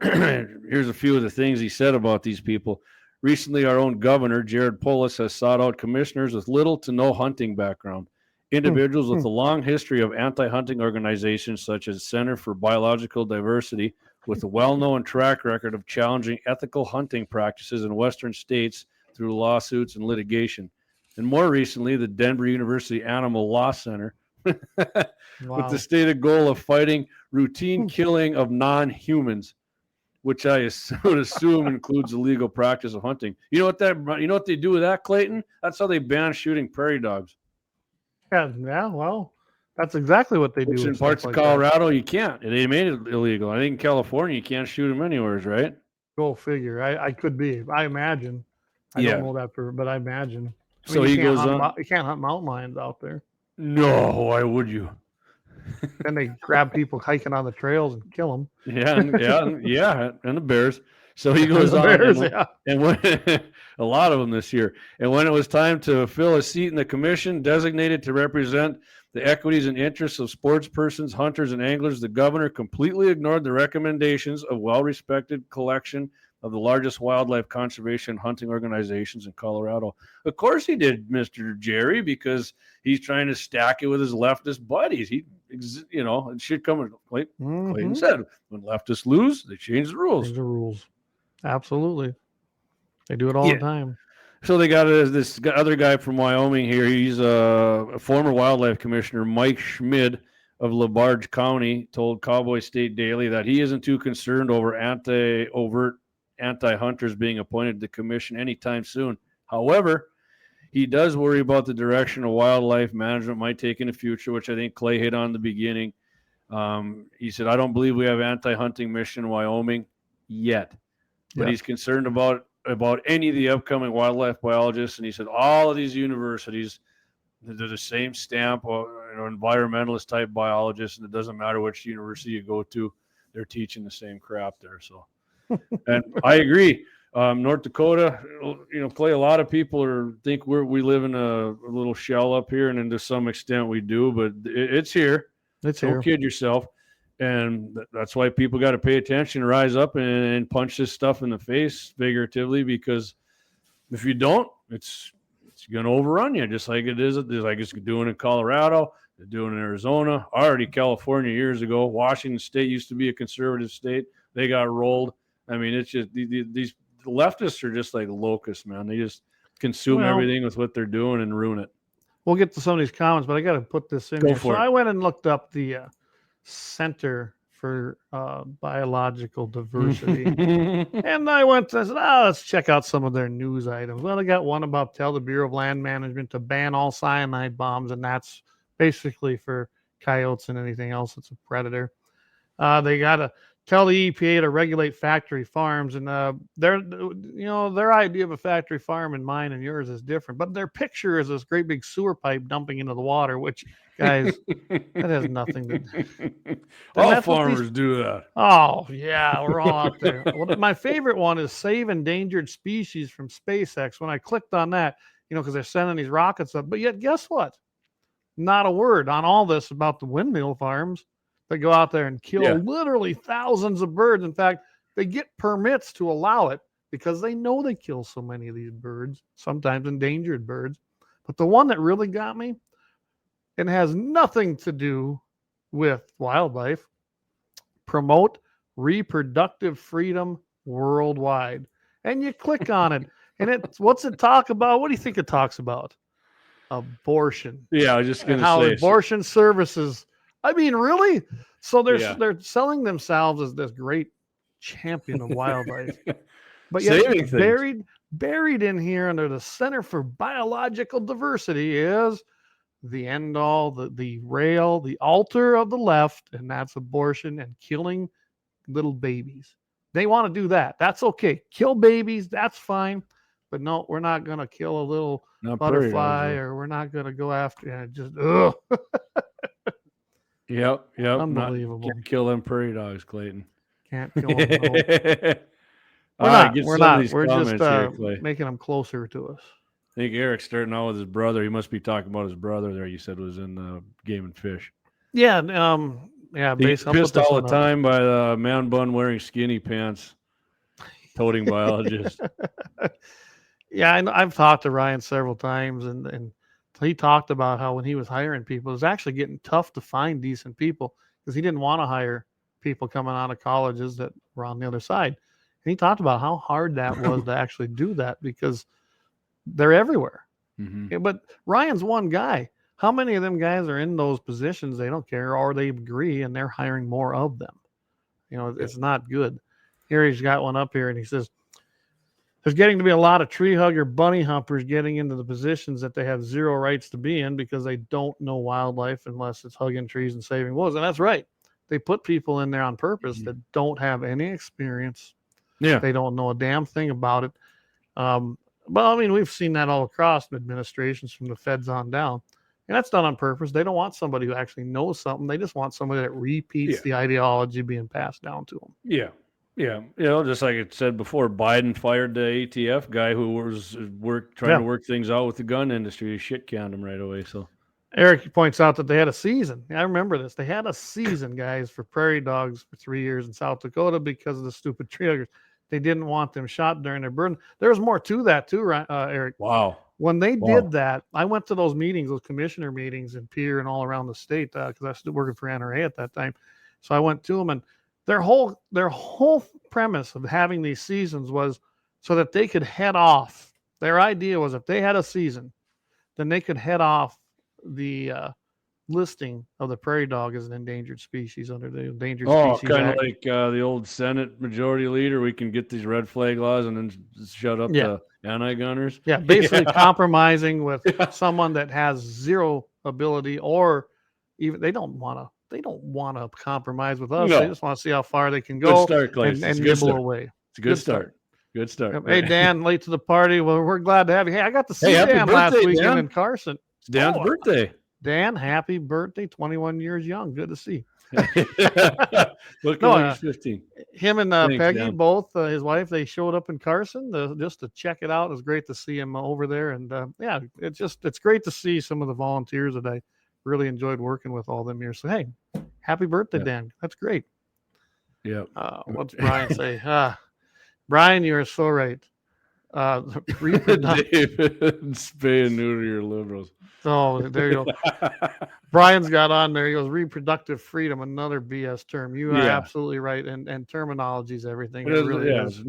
here's a few of the things he said about these people. Recently, our own governor, Jared Polis, has sought out commissioners with little to no hunting background, individuals with a long history of anti-hunting organizations such as Center for Biological Diversity, with a well-known track record of challenging ethical hunting practices in Western states through lawsuits and litigation. And more recently, the Denver University Animal Law Center, with the stated goal of fighting routine killing of non-humans, which I would assume includes the legal practice of hunting. You know what they do with that, Clayton? That's how they ban shooting prairie dogs. Yeah, well, that's exactly what they do. In parts of Colorado, you can't. They made it illegal. I think in California, you can't shoot them anywhere, right? Go figure. I could be. I imagine. I don't know that but I imagine. I mean, he goes on. You can't hunt mountain lions out there. No, why would you? Then they grab people hiking on the trails and kill them. Yeah, and the bears. So he goes on, and when, a lot of them this year. And when it was time to fill a seat in the commission designated to represent the equities and interests of sports persons, hunters, and anglers, the governor completely ignored the recommendations of well-respected collection of the largest wildlife conservation hunting organizations in Colorado. Of course he did, Mr. Jerry, because he's trying to stack it with his leftist buddies. It should come, like Clayton said, when leftists lose, they change the rules. Change the rules. Absolutely. They do it all the time. So they got this other guy from Wyoming here. He's a former wildlife commissioner, Mike Schmid of LaBarge County, told Cowboy State Daily that he isn't too concerned over overt anti-hunters being appointed to the commission anytime soon. However, he does worry about the direction of wildlife management might take in the future, which I think Clay hit on in the beginning. He said, I don't believe we have anti-hunting mission in Wyoming yet, but he's concerned about any of the upcoming wildlife biologists. And he said, all of these universities, they're the same stamp, environmentalist type biologists, and it doesn't matter which university you go to, they're teaching the same crap there. So, and I agree. North Dakota, Clay, a lot of people think we live in a little shell up here, and to some extent we do, but it's here. Don't kid yourself. And that's why people got to pay attention, rise up and punch this stuff in the face figuratively, because if you don't, it's going to overrun you, just like it's doing in Colorado, they're doing in Arizona, already California years ago. Washington State used to be a conservative state. They got rolled. I mean, it's just these leftists are just like locusts, man. They just consume everything with what they're doing and ruin it. We'll get to some of these comments, but I got to put this in here. So I went and looked up the Center for Biological Diversity, and I said, let's check out some of their news items. Well, they got one about tell the Bureau of Land Management to ban all cyanide bombs, and that's basically for coyotes and anything else that's a predator. They got to tell the EPA to regulate factory farms, and their idea of a factory farm and mine and yours is different, but their picture is this great big sewer pipe dumping into the water, which, guys, that has nothing to do. All farmers do that. Oh yeah, we're all out there. Well, my favorite one is save endangered species from SpaceX. When I clicked on that, because they're sending these rockets up, but yet guess what? Not a word on all this about the windmill farms that go out there and kill literally thousands of birds. In fact, They get permits to allow it because they know they kill so many of these birds, sometimes endangered birds. But the one that really got me, and has nothing to do with wildlife, promote reproductive freedom worldwide. And you click on it, and what's it talk about? What do you think it talks about? Abortion. Yeah, I was just going to say. How abortion services. I mean, really? So Yeah. they're selling themselves as this great champion of wildlife. But yet buried in here under the Center for Biological Diversity is the end all, the rail, the altar of the left, and that's abortion and killing little babies. They want to do that. That's okay. Kill babies, that's fine. But no, we're not going to kill a little butterfly, or we're not going to go after it. Just, ugh. Yep. Unbelievable. Can't kill them prairie dogs, Clayton. Can't kill them. We're not. We're just making them closer to us. I think Eric's starting out with his brother. He must be talking about his brother there. You said was in Game and Fish. Yeah. He's pissed all the time by the man bun wearing skinny pants, toting biologist. Yeah, I've talked to Ryan several times, and he talked about how when he was hiring people, it was actually getting tough to find decent people because he didn't want to hire people coming out of colleges that were on the other side. And he talked about how hard that was to actually do that because they're everywhere. Mm-hmm. But Ryan's one guy. How many of them guys are in those positions? They don't care, or they agree, and they're hiring more of them. It's not good. Here he's got one up here, and he says, there's getting to be a lot of tree hugger bunny humpers getting into the positions that they have zero rights to be in because they don't know wildlife unless it's hugging trees and saving woods. And that's right. They put people in there on purpose that don't have any experience. Yeah. They don't know a damn thing about it. But I mean, we've seen that all across administrations from the feds on down. And that's done on purpose. They don't want somebody who actually knows something. They just want somebody that repeats the ideology being passed down to them. Yeah. Yeah. Just like it said before, Biden fired the ATF guy who was trying to work things out with the gun industry. He shit canned him right away. So Eric points out that they had a season. I remember this. They had a season, guys, for prairie dogs for 3 years in South Dakota because of the stupid tree huggers. They didn't want them shot during their burn. There was more to that too, Eric. Wow. When they did that, I went to those meetings, those commissioner meetings in Pierre and all around the state because I was still working for NRA at that time. So I went to them, and their whole premise of having these seasons was so that they could head off. Their idea was if they had a season, then they could head off the listing of the prairie dog as an endangered species under the Endangered Species kind Act. of like the old Senate majority leader. We can get these red flag laws and then shut up the anti-gunners. Yeah, basically compromising with someone that has zero ability, or even they don't want to compromise with us. No. They just want to see how far they can go and nibble away. It's a good start. Good start. Hey, Dan, late to the party. Well, we're glad to have you. Hey, I got to see Dan last weekend in Carson. It's Dan's birthday. Dan, happy birthday. 21 years young. Good to see. Look like he's 15. Him and Peggy, Dan. Both his wife, they showed up in Carson just to check it out. It was great to see him over there. And it's great to see some of the volunteers that I really enjoyed working with all them years. So, hey, happy birthday, Dan. That's great. Yeah. What's Brian say? Brian, you are so right. David, spay and neuter your liberals. Oh, there you go. Brian's got on there. He goes, reproductive freedom, another BS term. You are absolutely right. And terminology is everything. It really is.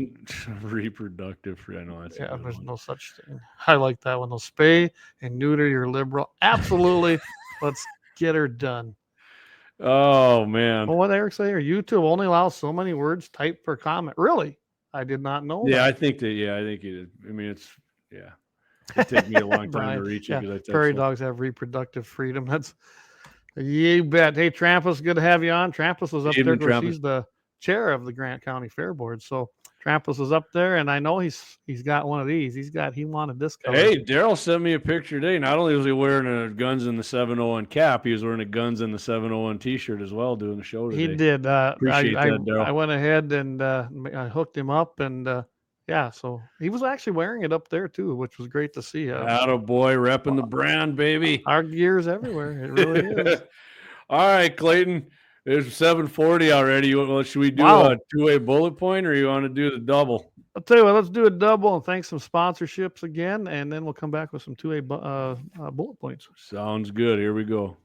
Reproductive freedom. I know that's there's no such thing. I like that one. They'll spay and neuter your liberal. Absolutely. Let's get her done. Oh, man. Well, what Eric say? YouTube only allows so many words typed per comment. Really? I did not know that. I think that. Yeah, I think it is. I mean, it's It'd take me a long time to reach it. Prairie dogs have reproductive freedom. That's you bet. Hey, Trampas, good to have you on. Trampas was up there because he's the chair of the Grant County Fair Board. So Trampas was up there, and I know he's got one of these. He wanted this color. Hey, Daryl sent me a picture today. Not only was he wearing a Guns in the 701 cap, he was wearing a Guns in the 701 T-shirt as well, doing the show today. He did. Appreciate that, Daryl. I went ahead and I hooked him up, and so he was actually wearing it up there too, which was great to see. Attaboy, repping the brand, baby. Our gear's everywhere. It really is. All right, Clayton. It's 7:40 already. Well, should we do Wow. a two-way bullet point, or you want to do the double? I'll tell you what, let's do a double and thank some sponsorships again, and then we'll come back with some 2A bullet points. Sounds good. Here we go.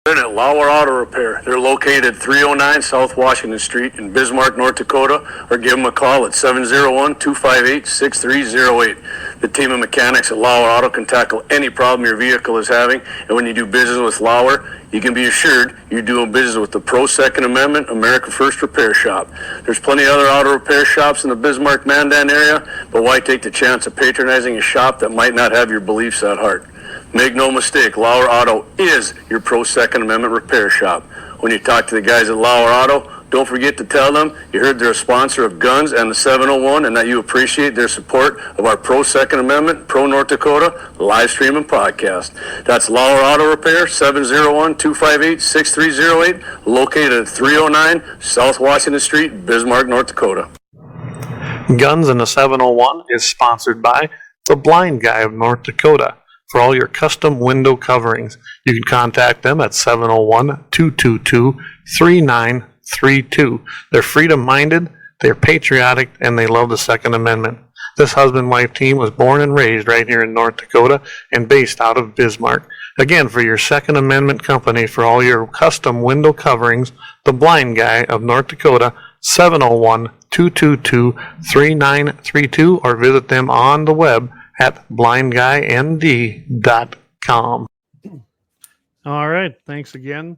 At Lauer Auto Repair. They're located at 309 South Washington Street in Bismarck, North Dakota, or give them a call at 701-258-6308. The team of mechanics at Lauer Auto can tackle any problem your vehicle is having, and when you do business with Lauer, you can be assured you're doing business with the Pro Second Amendment America First Repair Shop. There's plenty of other auto repair shops in the Bismarck-Mandan area, but why take the chance of patronizing a shop that might not have your beliefs at heart? Make no mistake, Lauer Auto is your Pro Second Amendment repair shop. When you talk to the guys at Lauer Auto, don't forget to tell them you heard they're a sponsor of Guns and the 701 and that you appreciate their support of our Pro Second Amendment, Pro North Dakota live stream and podcast. That's Lauer Auto Repair, 701-258-6308, located at 309 South Washington Street, Bismarck, North Dakota. Guns and the 701 is sponsored by the Blind Guy of North Dakota. For all your custom window coverings, you can contact them at 701-222-3932. They're freedom-minded, they're patriotic, and they love the Second Amendment. This husband-wife team was born and raised right here in North Dakota and based out of Bismarck. Again, for your Second Amendment company, for all your custom window coverings, the Blind Guy of North Dakota, 701-222-3932, or visit them on the web at blindguynd.com. All right. Thanks again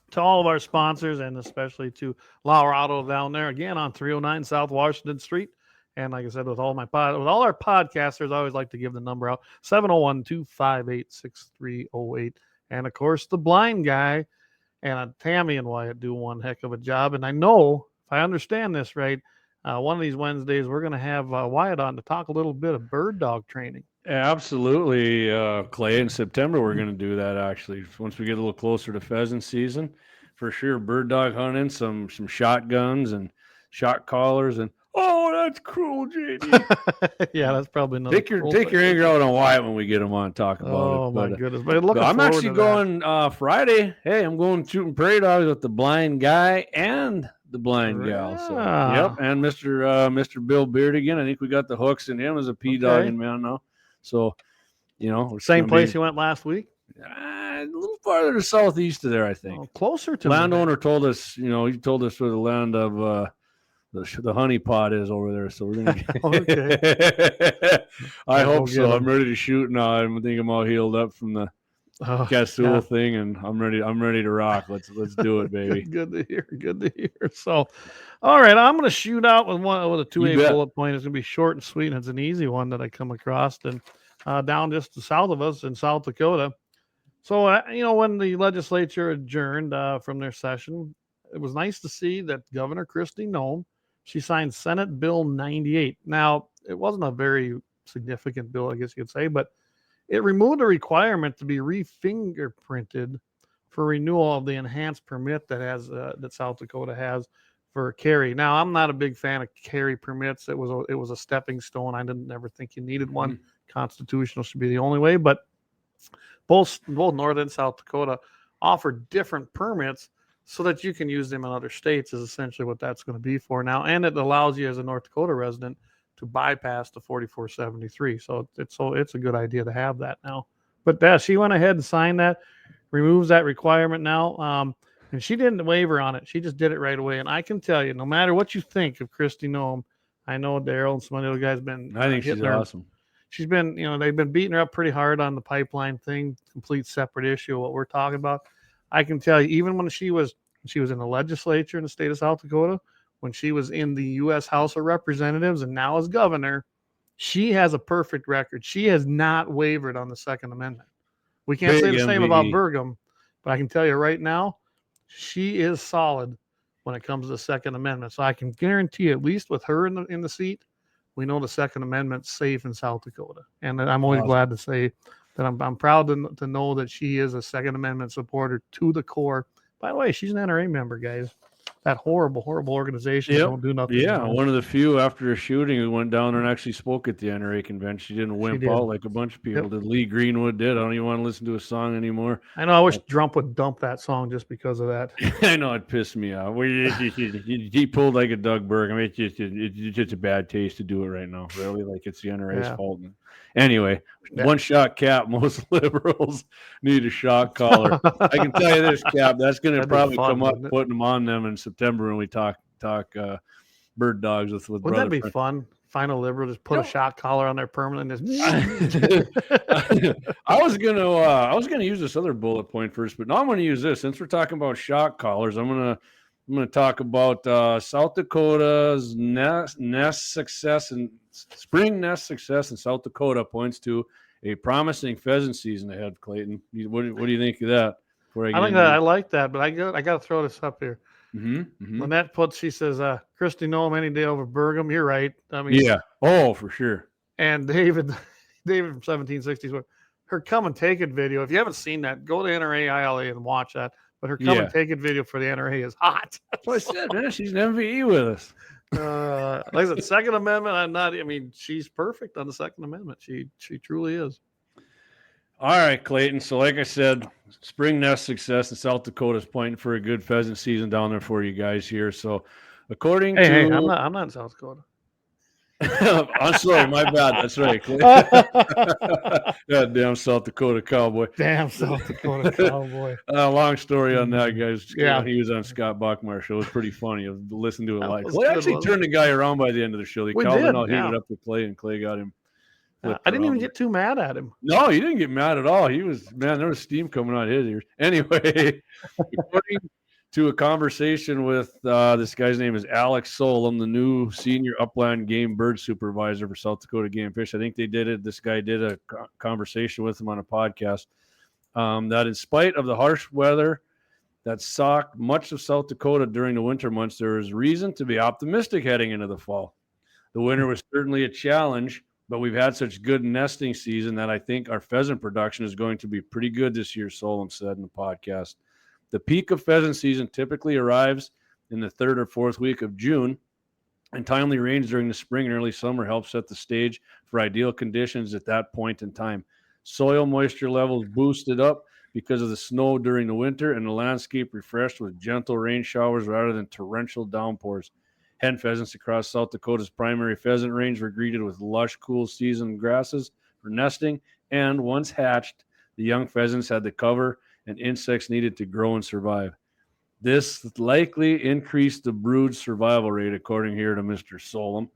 to all of our sponsors and especially to Lauer Auto down there again on 309 South Washington Street. And like I said, with all our podcasters, I always like to give the number out 701-258-6308. And of course, the Blind Guy and Tammy and Wyatt do one heck of a job. And I know, if I understand this right, one of these Wednesdays, we're going to have Wyatt on to talk a little bit of bird dog training. Absolutely, Clay. In September, we're going to do that, actually. Once we get a little closer to pheasant season, for sure, bird dog hunting, some shotguns and shot collars. And, oh, that's cruel, JD. Yeah, that's probably another Take your anger out on Wyatt when we get him on to talk about it. Oh, my goodness. But I'm actually going Friday. Hey, I'm going shooting prairie dogs with the Blind Guy and the Blind Gal. So, yep, and Mr. Bill Beard again. I think we got the hooks in him as a dogging man now. So, same place you went last week. A little farther to southeast of there, I think. Oh, closer to landowner told us. He told us where the land of the honey pot is over there. So we're gonna. Okay. I hope so. I'm ready to shoot now. I think I'm all healed up from the Castle thing, and I'm ready to rock. Let's do it, baby. Good to hear. So, all right, I'm going to shoot out with a 2A bullet point. It's going to be short and sweet, and it's an easy one that I come across and down just south of us in South Dakota. So, when the legislature adjourned from their session, it was nice to see that Governor Kristi Noem, she signed Senate Bill 98. Now, it wasn't a very significant bill, I guess you could say, but it removed the requirement to be re-fingerprinted for renewal of the enhanced permit that South Dakota has for carry. Now, I'm not a big fan of carry permits. It was a stepping stone. I didn't ever think you needed one. Constitutional should be the only way. But both North and South Dakota offer different permits so that you can use them in other states. Is essentially what that's going to be for now, and it allows you as a North Dakota resident to bypass the 4473. So it's a good idea to have that now. But she went ahead and signed that, removes that requirement now. And she didn't waver on it. She just did it right away. And I can tell you, no matter what you think of Kristi Noem, I know Daryl and some of the other guys been. I think she's awesome. She's been, they've been beating her up pretty hard on the pipeline thing, complete separate issue of what we're talking about. I can tell you, even when she was in the legislature in the state of South Dakota, when she was in the U.S. House of Representatives and now as governor, she has a perfect record. She has not wavered on the Second Amendment. We can't say the same about Burgum, but I can tell you right now, she is solid when it comes to the Second Amendment. So I can guarantee, at least with her in the seat, we know the Second Amendment's safe in South Dakota. And I'm always glad to say that I'm proud to know that she is a Second Amendment supporter to the core. By the way, she's an NRA member, guys. that horrible organization Yep. don't do nothing. Yeah, one of the few after a shooting who went down there and actually spoke at the NRA convention. She didn't wimp out like a bunch of people did. Lee Greenwood did. I don't even want to listen to a song anymore. I know. I wish Trump would dump that song just because of that. I know, it pissed me off. He pulled like a Doug Berg. I mean, it's just a bad taste to do it right now. Really, like it's the NRA's fault. Anyway, one shot cap. Most liberals need a shock collar. I can tell you this, Cap. That's going to probably come up putting them on them in September when we talk bird dogs with Wouldn't that be fun? Find a liberal, just put a shock collar on there permanently. I was gonna use this other bullet point first, but now I'm gonna use this. Since we're talking about shock collars, I'm gonna talk about South Dakota's nest success and spring nest success in South Dakota points to a promising pheasant season ahead. Clayton, what do you think of that? I like that, but I got to throw this up here. Mm-hmm. Lynette she says, Christy Noem any day over Burgum. You're right. I mean, yeah. Oh, for sure. And David from 1760s, her come and take it video. If you haven't seen that, go to NRA ILA and watch that. But her come and take it video for the NRA is hot. Well, I said, man, she's an MVE with us. Like I said, Second Amendment. She's perfect on the Second Amendment. She truly is. All right, Clayton. So like I said, spring nest success in South Dakota is pointing for a good pheasant season down there for you guys here. So according to... Hey, I'm not in South Dakota. I'm sorry, my bad. That's right. God damn South Dakota cowboy. Damn South Dakota cowboy. Long story on that, guys. Yeah. He was on Scott Bachmeyer's show. It was pretty funny. Listen to it live. Clay actually turned the guy around by the end of the show. He called him out, hit it up to Clay, and Clay got him. I didn't even get too mad at him. No, he didn't get mad at all. There was steam coming out of his ears. Anyway, according to a conversation with this guy's name is Alex Solom, the new senior upland game bird supervisor for South Dakota Game and Fish. I think this guy did a conversation with him on a podcast that in spite of the harsh weather that socked much of South Dakota during the winter months, there is reason to be optimistic heading into the fall. The winter was certainly a challenge, but we've had such good nesting season that I think our pheasant production is going to be pretty good this year, Solom said in the podcast. The peak of pheasant season typically arrives in the third or fourth week of June, and timely rains during the spring and early summer help set the stage for ideal conditions at that point in time. Soil moisture levels boosted up because of the snow during the winter, and the landscape refreshed with gentle rain showers rather than torrential downpours. Hen pheasants across South Dakota's primary pheasant range were greeted with lush, cool season grasses for nesting, and once hatched, the young pheasants had the cover and insects needed to grow and survive. This likely increased the brood survival rate, according here to Mr. Solom.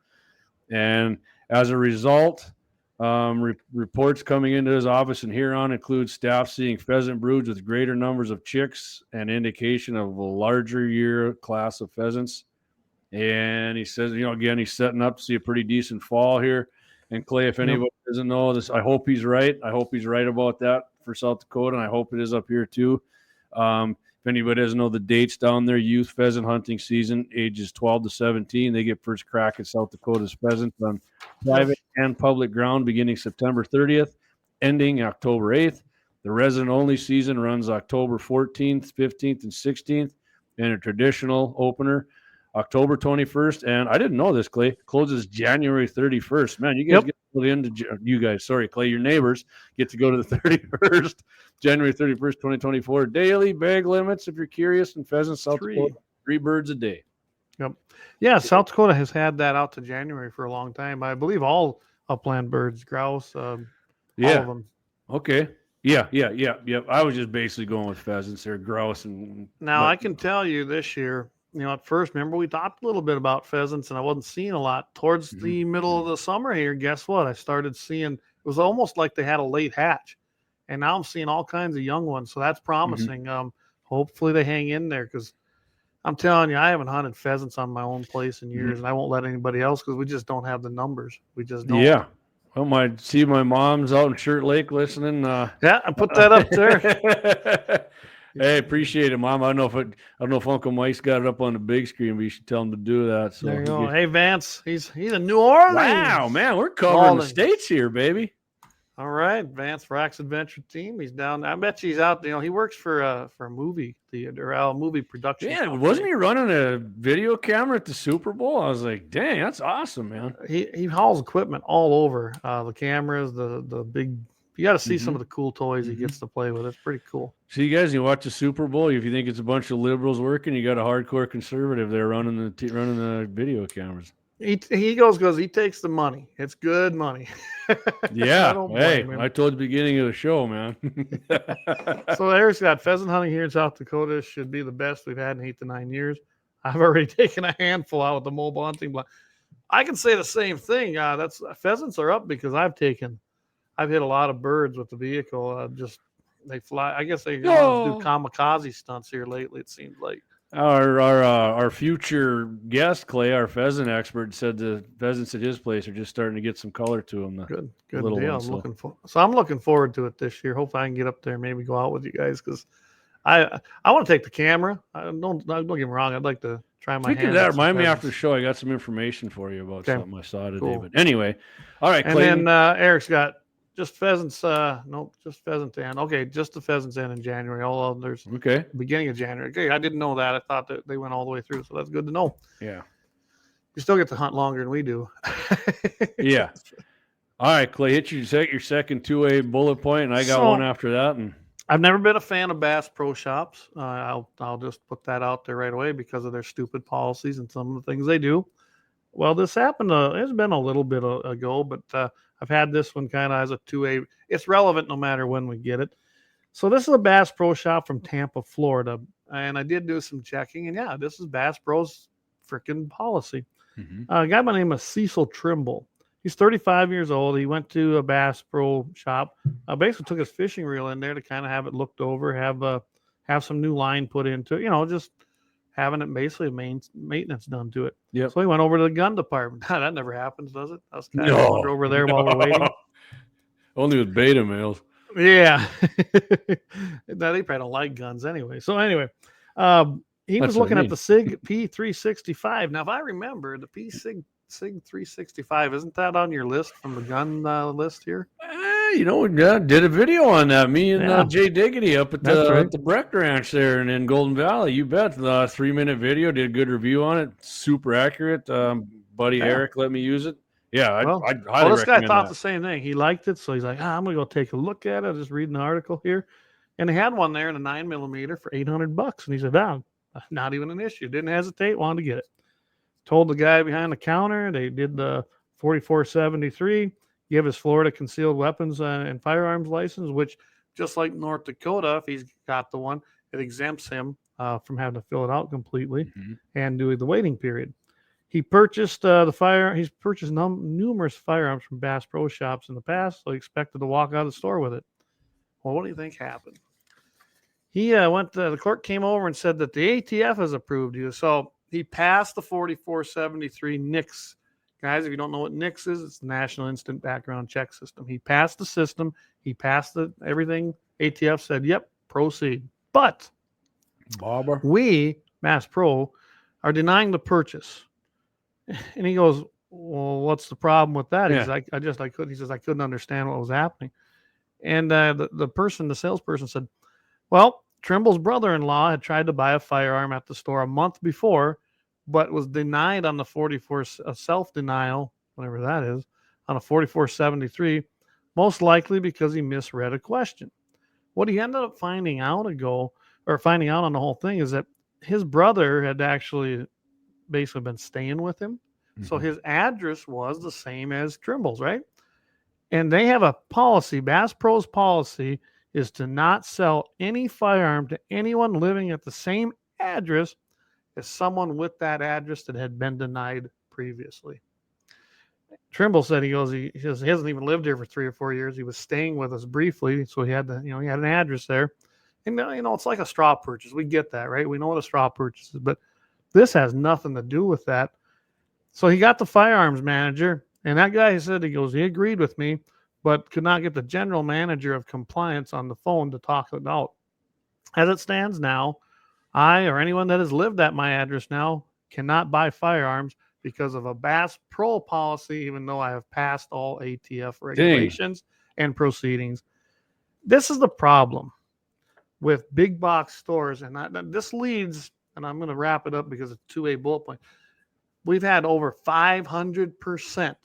And as a result, reports coming into his office in Huron include staff seeing pheasant broods with greater numbers of chicks and indication of a larger year class of pheasants. And he says, again, he's setting up to see a pretty decent fall here. And Clay, if anybody doesn't know this, I hope he's right. I hope he's right about that for South Dakota, and I hope it is up here too. If anybody doesn't know the dates down there, youth pheasant hunting season, ages 12 to 17, they get first crack at South Dakota's pheasants on private and public ground beginning September 30th, ending October 8th. The resident-only season runs October 14th, 15th, and 16th, and a traditional opener October 21st, and I didn't know this, Clay, closes January 31st. Man, you guys get to the end of Clay, your neighbors get to go to the 31st, January 31st, 2024. Daily bag limits, if you're curious, in pheasants, South Dakota, 3 birds a day. Yep. Yeah, South Dakota has had that out to January for a long time. I believe all upland birds, grouse, all of them. Okay. Yeah. I was just basically going with pheasants there, grouse. I can tell you this year, at first, remember we talked a little bit about pheasants and I wasn't seeing a lot. Towards the middle of the summer here, guess what? I started seeing, it was almost like they had a late hatch. And now I'm seeing all kinds of young ones. So that's promising. Hopefully they hang in there because I'm telling you, I haven't hunted pheasants on my own place in years and I won't let anybody else because we just don't have the numbers. We just don't. Yeah. Well, my mom's out in Shirt Lake listening. Yeah, I put that up there. Hey, appreciate it, Mom. I don't know if Uncle Mike's got it up on the big screen, but you should tell him to do that. So there you go. Hey, Vance, he's in New Orleans. Wow, man, we're covering the states here, baby. All right, Advanced Racks Adventure Team. He's down. I bet he's out. He works for a movie theater, a movie production. Yeah, company. wasn't he running a video camera at the Super Bowl? I was like, dang, that's awesome, man. He hauls equipment all over. The cameras, the big. You got to see some of the cool toys he gets to play with. It's pretty cool. So you guys, you watch the Super Bowl. If you think it's a bunch of liberals working, you got a hardcore conservative there running the video cameras. He goes because he takes the money. It's good money. Yeah. I told the beginning of the show, man. So Eric's got pheasant hunting here in South Dakota. Should be the best we've had in 8 to 9 years. I've already taken a handful out with the mobile hunting block. I can say the same thing. That's pheasants are up because I've hit a lot of birds with the vehicle. They fly. I guess they do kamikaze stunts here lately. It seems like. Our future guest, Clay, our pheasant expert, said the pheasants at his place are just starting to get some color to them. Good deal. I'm looking forward to it this year. Hopefully, I can get up there and maybe go out with you guys because I want to take the camera. Don't get me wrong. I'd like to try my hand. That remind me after the show. I got some information for you about something I saw today. Cool. But anyway, all right. Clay. And then Eric's got. Just pheasants. Just pheasant den. Okay, just the pheasants in January. All others. Okay. Beginning of January. Okay, I didn't know that. I thought that they went all the way through, so that's good to know. Yeah. You still get to hunt longer than we do. Yeah. All right, Clay. Hit your second 2A bullet point, and I got one after that. And I've never been a fan of Bass Pro Shops. I'll just put that out there right away because of their stupid policies and some of the things they do. Well, this happened. It's been a little bit ago, but I've had this one kind of as a 2A. It's relevant no matter when we get it. So this is a Bass Pro Shop from Tampa, Florida. And I did do some checking. And yeah, this is Bass Pro's freaking policy. A guy by the name of Cecil Trimble. He's 35 years old. He went to a Bass Pro Shop. Basically took his fishing reel in there to kind of have it looked over, have some new line put into it, just having it basically maintenance done to it. Yep. So he went over to the gun department. That never happens, does it? I was kind of over there while we're waiting. Only with beta males. Yeah. No, they probably don't like guns anyway. So anyway, he was looking at the SIG P365. Now, if I remember, the SIG 365, isn't that on your list from the gun list here? Did a video on that. Me and Jay Diggity up at the Breck Ranch there and in Golden Valley. You bet. The 3-minute video, did a good review on it. Super accurate. Buddy Eric let me use it. Yeah, I'd highly recommend this guy thought the same thing. He liked it, so he's like, I'm going to go take a look at it. Just reading the article here. And they had one there in a 9mm for $800. And he said, not even an issue. Didn't hesitate, wanted to get it. Told the guy behind the counter, they did the 4473. Give his Florida concealed weapons and firearms license, which just like North Dakota, if he's got the one, it exempts him from having to fill it out completely and do the waiting period. He purchased He's purchased numerous firearms from Bass Pro Shops in the past, so he expected to walk out of the store with it. Well, what do you think happened? He the clerk came over and said that the ATF has approved you, so he passed the 4473 NICS. Guys, if you don't know what NICS is, it's the National Instant Background Check System. He passed the system. He passed everything. ATF said, yep, proceed. But we, Bass Pro, are denying the purchase. And he goes, well, what's the problem with that? Yeah. He's like, he says, I couldn't understand what was happening. And the salesperson said, well, Trimble's brother-in-law had tried to buy a firearm at the store a month before, but was denied on the 44 self-denial, whatever that is, on a 4473, most likely because he misread a question. What he ended up finding out on the whole thing is that his brother had actually basically been staying with him. So his address was the same as Trimble's, right? And they have a policy, Bass Pro's policy is to not sell any firearm to anyone living at the same address as someone with that address that had been denied previously. Trimble said he hasn't even lived here for 3 or 4 years. He was staying with us briefly, so he had an address there. And it's like a straw purchase. We get that, right? We know what a straw purchase is, but this has nothing to do with that. So he got the firearms manager, and that guy said he agreed with me, but could not get the general manager of compliance on the phone to talk it out. As it stands now, I or anyone that has lived at my address now cannot buy firearms because of a Bass Pro policy, even though I have passed all ATF regulations and proceedings. This is the problem with big box stores, and this leads, and I'm going to wrap it up because it's 2A bullet point. We've had over 500%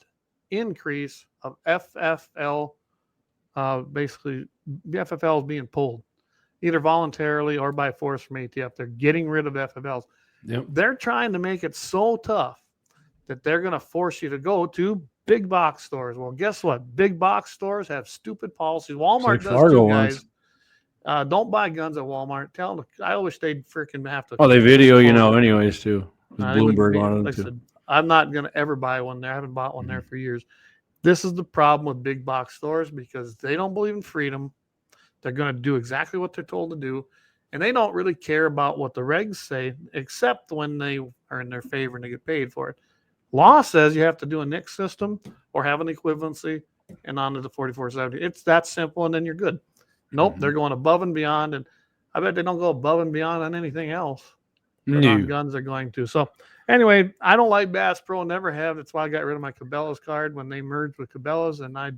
increase of FFL, basically the FFL is being pulled, either voluntarily or by force from ATF. They're getting rid of FFLs. Yep. They're trying to make it so tough that they're going to force you to go to big box stores. Well, guess what? Big box stores have stupid policies. Walmart does too, guys. Don't buy guns at Walmart. Tell them. I wish they'd freaking have to. Oh, they video anyways too. Bloomberg on them too. I'm not going to ever buy one there. I haven't bought one there for years. This is the problem with big box stores because they don't believe in freedom. They're going to do exactly what they're told to do, and they don't really care about what the regs say, except when they are in their favor and they get paid for it. Law says you have to do a NICS system or have an equivalency and on to the 4470. It's that simple, and then you're good. Nope, they're going above and beyond, and I bet they don't go above and beyond on anything else. But on guns they're going to. So anyway, I don't like Bass Pro, never have. That's why I got rid of my Cabela's card when they merged with Cabela's, and I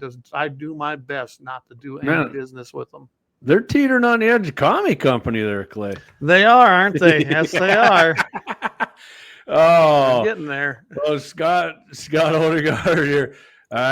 do my best not to do any business with them. They're teetering on the edge of commie company there, Clay. They are, aren't they? Yes, they are. Oh, they're getting there. Well, Scott Odegaard here.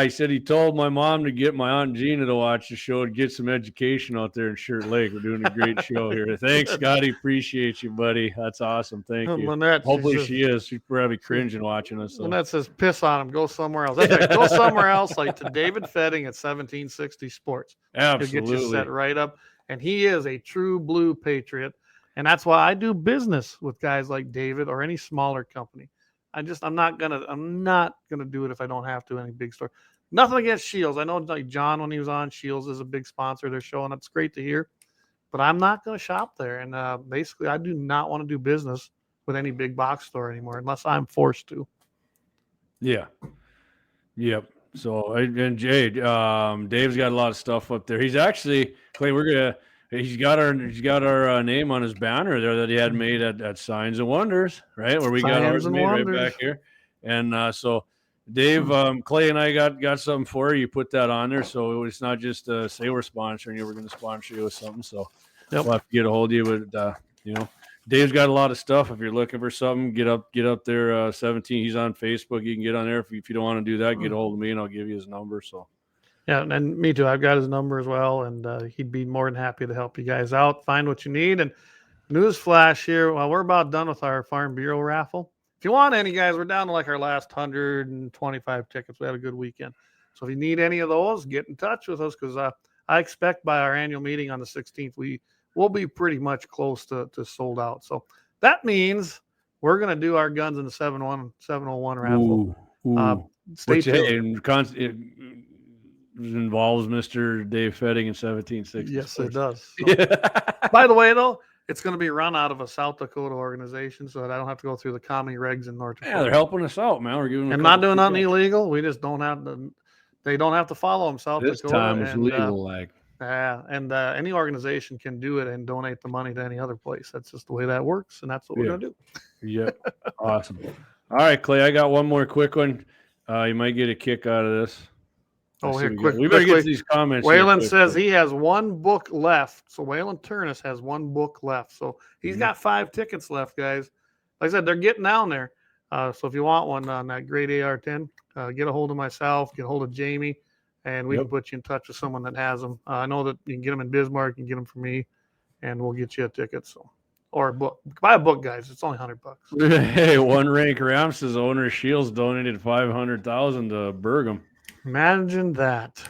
He said he told my mom to get my Aunt Gina to watch the show and get some education out there in Shirt Lake. We're doing a great show here. Thanks, Scotty. Appreciate you, buddy. That's awesome. Thank you. Lynette, hopefully she is. She's probably cringing watching us. So. Lynette says, piss on him. Go somewhere else. That's right. Go somewhere else, like to David Fetting at 1760 Sports. Absolutely. He'll get you set right up. And he is a true blue patriot. And that's why I do business with guys like David or any smaller company. I'm not gonna do it if I don't have to. Any big store. Nothing against Shields. I know like John when he was on, Shields is a big sponsor of their show, and that's great to hear. But I'm not gonna shop there. And basically, I do not want to do business with any big box store anymore unless I'm forced to. Yeah. Yep. So and Jay, Dave's got a lot of stuff up there. He's actually Clay. He's got our name on his banner there that he had made at Signs and Wonders, right? Where we got ours made right back here. And so Dave, Clay and I got something for you. You put that on there. So it's not just say we're sponsoring you. We're going to sponsor you with something. So we'll have to get a hold of you. But, Dave's got a lot of stuff. If you're looking for something, get up there. 17. He's on Facebook. You can get on there. If you don't want to do that, get a hold of me and I'll give you his number. So. Yeah, and me too. I've got his number as well, and he'd be more than happy to help you guys out, find what you need. And news flash here, well, we're about done with our Farm Bureau raffle. If you want any, guys, we're down to like our last 125 tickets. We had a good weekend. So if you need any of those, get in touch with us because I expect by our annual meeting on the 16th, we will be pretty much close to sold out. So that means we're going to do our guns in the 701 raffle. Stay tuned. It involves Mr. Dave Fetting in 1760. Yes, it does. So, by the way, though, it's going to be run out of a South Dakota organization, so that I don't have to go through the commie regs in North Dakota. Yeah, they're helping us out, man. We're giving them and not doing nothing illegal. We just don't have to. They don't have to follow them. South this Dakota. This time it's legal, any organization can do it and donate the money to any other place. That's just the way that works, and that's what we're going to do. Yep, awesome. All right, Clay, I got one more quick one. You might get a kick out of this. Oh, here, quick. We better get to these comments. Waylon says he has one book left. So Waylon Turnus has one book left. So he's got 5 tickets left, guys. Like I said, they're getting down there. So if you want one on that great AR-10, get a hold of myself, get a hold of Jamie, and we can put you in touch with someone that has them. I know that you can get them in Bismarck, you can get them from me, and we'll get you a ticket. So, or a book. Buy a book, guys. It's only $100. Hey, One Rank Ram says owner of Shields donated $500,000 to Bergam. Imagine that.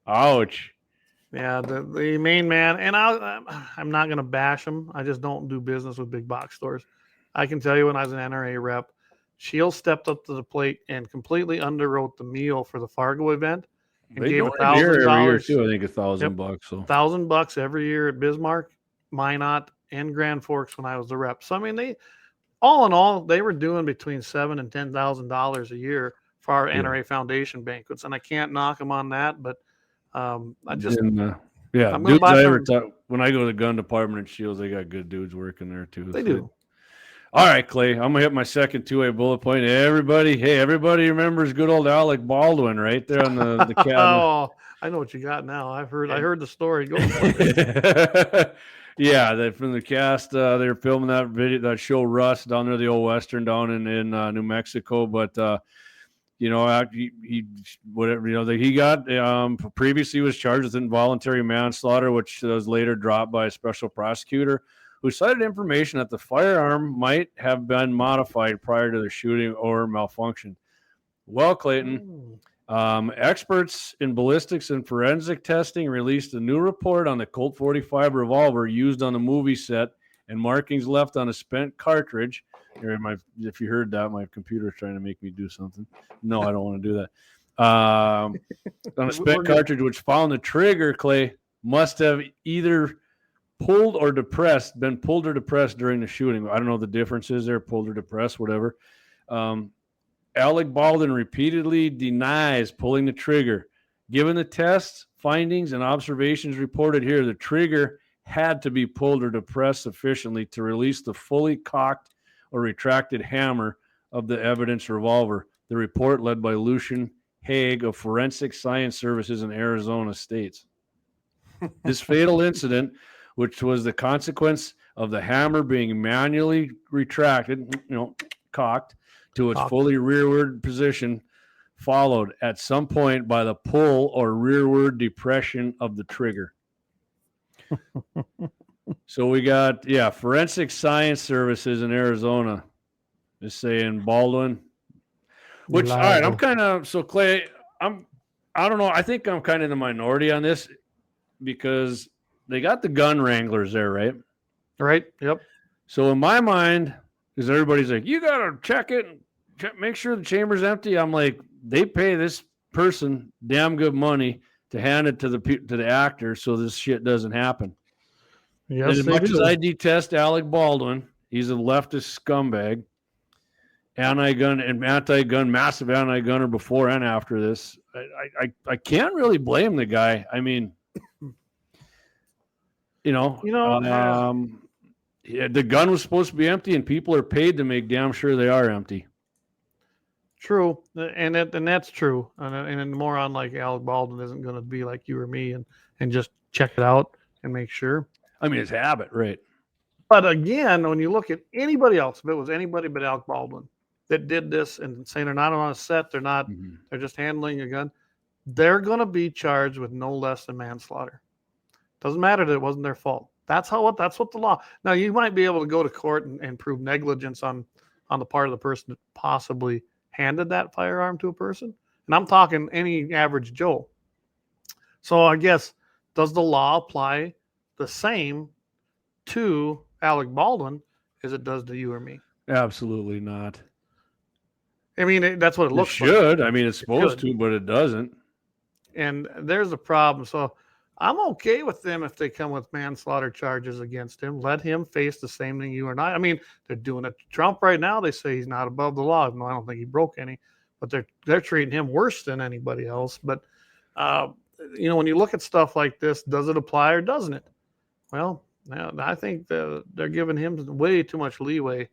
Ouch. Yeah, the main man, and I'm not going to bash him. I just don't do business with big box stores. I can tell you when I was an NRA rep, Shields stepped up to the plate and completely underwrote the meal for the Fargo event and gave $1,000 every year too. I think $1,000. So $1,000 every year at Bismarck, Minot, and Grand Forks when I was the rep. So I mean, they all in all, they were doing between $7,000 and $10,000 a year for our NRA Foundation banquets, and I can't knock them on that. But I just dudes when I go to the gun department at Shields, they got good dudes working there too. They do. All right, Clay, I'm going to hit my second two-way bullet point. Everybody remembers good old Alec Baldwin right there on the cabinet. Oh, I know what you got now. I heard the story. Go for it. Yeah, from the cast, they were filming that show Rust down there, the old Western down in New Mexico. But he whatever he got previously was charged with involuntary manslaughter, which was later dropped by a special prosecutor who cited information that the firearm might have been modified prior to the shooting or malfunction. Well, Clayton, experts in ballistics and forensic testing released a new report on the Colt 45 revolver used on the movie set and markings left on a spent cartridge. If you heard that, my computer's trying to make me do something. No, I don't want to do that. On a spent cartridge, which found the trigger, Clay, must have either been pulled or depressed during the shooting. I don't know the differences there, pulled or depressed, whatever. Alec Baldwin repeatedly denies pulling the trigger. Given the tests, findings, and observations reported here, the trigger had to be pulled or depressed sufficiently to release the fully cocked or retracted hammer of the evidence revolver. The report, led by Lucian Haig of Forensic Science Services in Arizona, states. This fatal incident, which was the consequence of the hammer being manually retracted, cocked, to its fully rearward position, followed at some point by the pull or rearward depression of the trigger. So we got, Forensic Science Services in Arizona is saying Baldwin. Which, all right, I'm kind of, so Clay, I don't know, I think I'm kind of in the minority on this because they got the gun wranglers there, right? Right, yep. So in my mind, because everybody's like, you got to check it and make sure the chamber's empty. I'm like, they pay this person damn good money to hand it to the actor so this shit doesn't happen. Yes, as much as I detest Alec Baldwin, he's a leftist scumbag, massive anti-gunner before and after this. I can't really blame the guy. I mean, the gun was supposed to be empty, and people are paid to make damn sure they are empty. True, and that's true. And a moron like Alec Baldwin isn't going to be like you or me and just check it out and make sure. I mean, it's habit, right? But again, when you look at anybody else, if it was anybody but Alec Baldwin that did this and saying they're not on a set, they're not, they're just handling a gun, they're going to be charged with no less than manslaughter. Doesn't matter that it wasn't their fault. That's what the law. Now you might be able to go to court and prove negligence on the part of the person that possibly handed that firearm to a person. And I'm talking any average Joe. So I guess, does the law apply the same to Alec Baldwin as it does to you or me? Absolutely not. I mean, that's what it looks like. It should. I mean, it's supposed to, but it doesn't. And there's a problem. So I'm okay with them if they come with manslaughter charges against him. Let him face the same thing you and I. I mean, they're doing it to Trump right now. They say he's not above the law. No, I don't think he broke any, but they're treating him worse than anybody else. But when you look at stuff like this, does it apply or doesn't it? Well, I think they're giving him way too much leeway,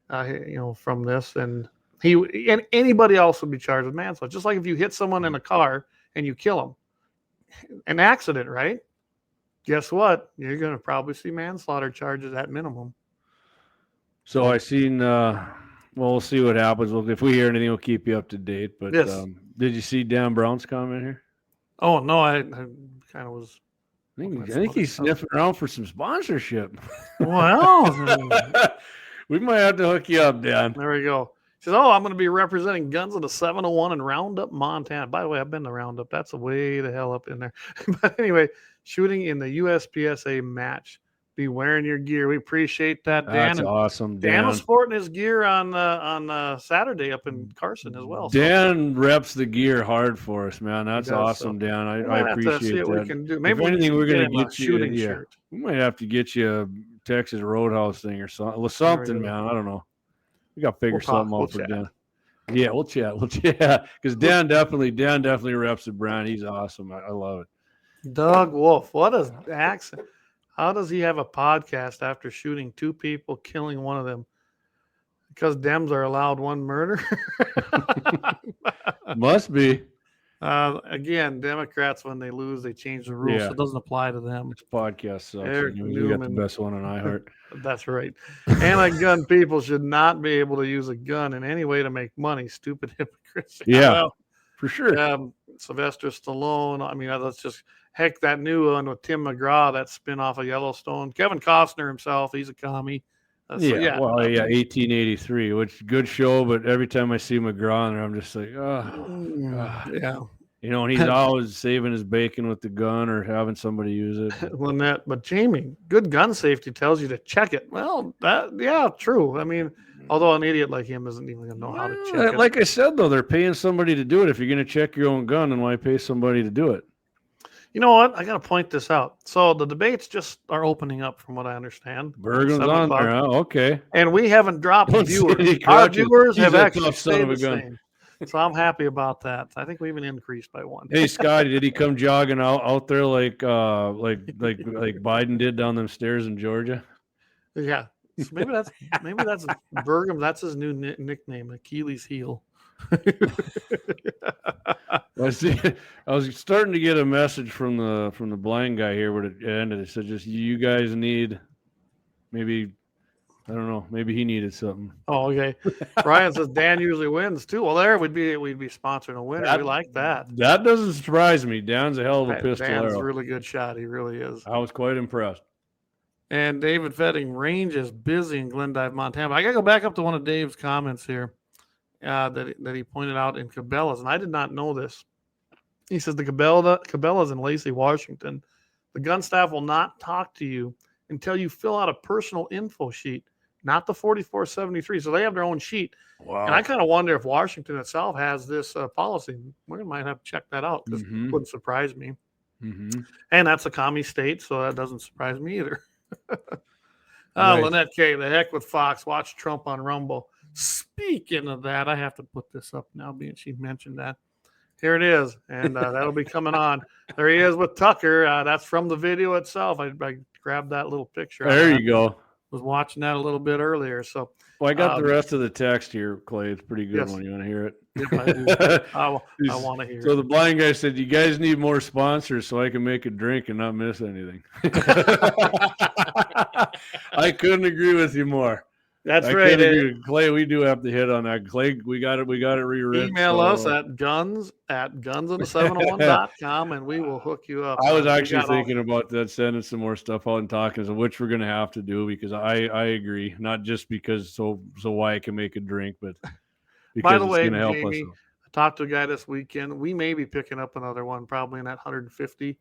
from this, and anybody else would be charged with manslaughter. Just like if you hit someone in a car and you kill them. An accident, right? Guess what? You're going to probably see manslaughter charges at minimum. So I seen. We'll see what happens. If we hear anything, we'll keep you up to date. But yes. Did you see Dan Brown's comment here? Oh no, I kind of was. I think he's sniffing around for some sponsorship. Well, we might have to hook you up, Dan. There we go. He says, I'm going to be representing Guns of the 701 in Roundup, Montana. By the way, I've been to Roundup. That's way the hell up in there. But anyway, shooting in the USPSA match. Be wearing your gear. We appreciate that, Dan. That's awesome, Dan. Dan was sporting his gear on Saturday up in Carson as well. Dan reps the gear hard for us, man. That's awesome, so. Dan. I appreciate that. We can do. Maybe if anything, we're going to get you shooting shirt. We might have to get you a Texas Roadhouse thing or something, man. I don't know. We got to figure something out for Dan. Yeah, we'll chat. Because Dan definitely reps the brand. He's awesome. I love it. Doug Wolf, what an accent. How does he have a podcast after shooting two people, killing one of them? Because Dems are allowed one murder. Must be. Again, Democrats, when they lose, they change the rules. Yeah. So it doesn't apply to them. This podcast sucks. Eric You got the Newman. best one on iHeart. That's right. Anti-gun people should not be able to use a gun in any way to make money. Stupid hypocrites. Yeah, Well, for sure. Sylvester Stallone. I mean, let's just heck that new one with Tim McGraw, that spin-off of Yellowstone. Kevin Costner himself, he's a commie. Well, 1883, which good show, but every time I see McGraw in there, I'm just like, yeah. You know, and he's always saving his bacon with the gun or having somebody use it. Lynette, but Jamie, good gun safety tells you to check it. Well, true. I mean, although an idiot like him isn't even going to know how to check it. Like I said, though, they're paying somebody to do it. If you're going to check your own gun, then why pay somebody to do it? You know what? I got to point this out. So the debates just are opening up, from what I understand. Bergen's on there, huh? Okay. And we haven't dropped viewers. Our viewers have actually stayed the same. So I'm happy about that. I think we even increased by one. Hey, Scotty, did he come jogging out there like Biden did down them stairs in Georgia? Yeah. So maybe that's Bergam. That's his new nickname, Achilles heel. I was starting to get a message from the blind guy here, but it ended. It said just you guys need maybe, I don't know, maybe he needed something. Oh, okay. Ryan says Dan usually wins too. Well, there we'd be sponsoring a winner. We like that. That doesn't surprise me. Dan's a hell of a pistol. Dan's a really good shot. He really is. I was quite impressed. And David Fetting, range is busy in Glendive, Montana. I got to go back up to one of Dave's comments here that he pointed out in Cabela's, and I did not know this. He says the Cabela's in Lacey, Washington. The gun staff will not talk to you until you fill out a personal info sheet, not the 4473. So they have their own sheet. Wow. And I kind of wonder if Washington itself has this policy. We might have to check that out because it wouldn't surprise me. Mm-hmm. And that's a commie state, so that doesn't surprise me either. Nice. Lynette K, the heck with Fox. Watch Trump on Rumble. Speaking of that, I have to put this up now, being she mentioned that. Here it is, and that'll be coming on. There he is with Tucker. That's from the video itself. I grabbed that little picture. There you go. Was watching that a little bit earlier. So, well, I got the rest of the text here, Clay. It's a pretty good one. You want to hear it? Yes, I do. I want to hear it. So the blind guy said, "You guys need more sponsors so I can make a drink and not miss anything." I couldn't agree with you more. That's right. Clay, we do have to hit on that. Clay, we got it rewritten. Email us at guns701.com and we will hook you up. I was actually thinking about that, sending some more stuff out and talking, which we're going to have to do, because I agree. Not just because so why I can make a drink, but because by the way, it's going to help Jamie, us. I talked to a guy this weekend. We may be picking up another one, probably in that 150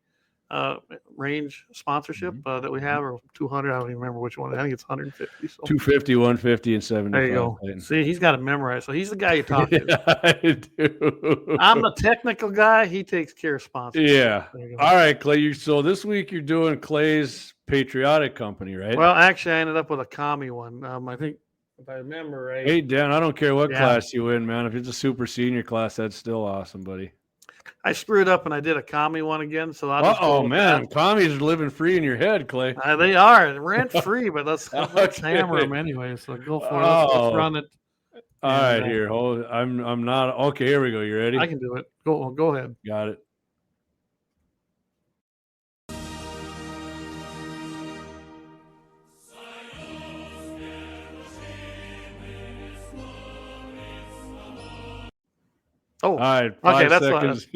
range sponsorship that we have, or 200. I don't even remember which one. I think it's 150. So. 250, 150, and 75. There you go. See, he's got it memorized. So he's the guy you talk to. Yeah, I do. I'm the technical guy. He takes care of sponsors. Yeah. All right, Clay. So this week you're doing Clay's Patriotic Company, right? Well, actually, I ended up with a commie one. I think, if I remember right. Hey, Dan, I don't care what class you in, man. If it's a super senior class, that's still awesome, buddy. I screwed up and I did a commie one again. So man, commies are living free in your head, Clay. They are rent free, but let's hammer them anyway. So go for it. Let's run it. All right, here. Hold. I'm not okay. Here we go. You ready? I can do it. Go ahead. Got it. Oh, all right. Okay, that's seconds.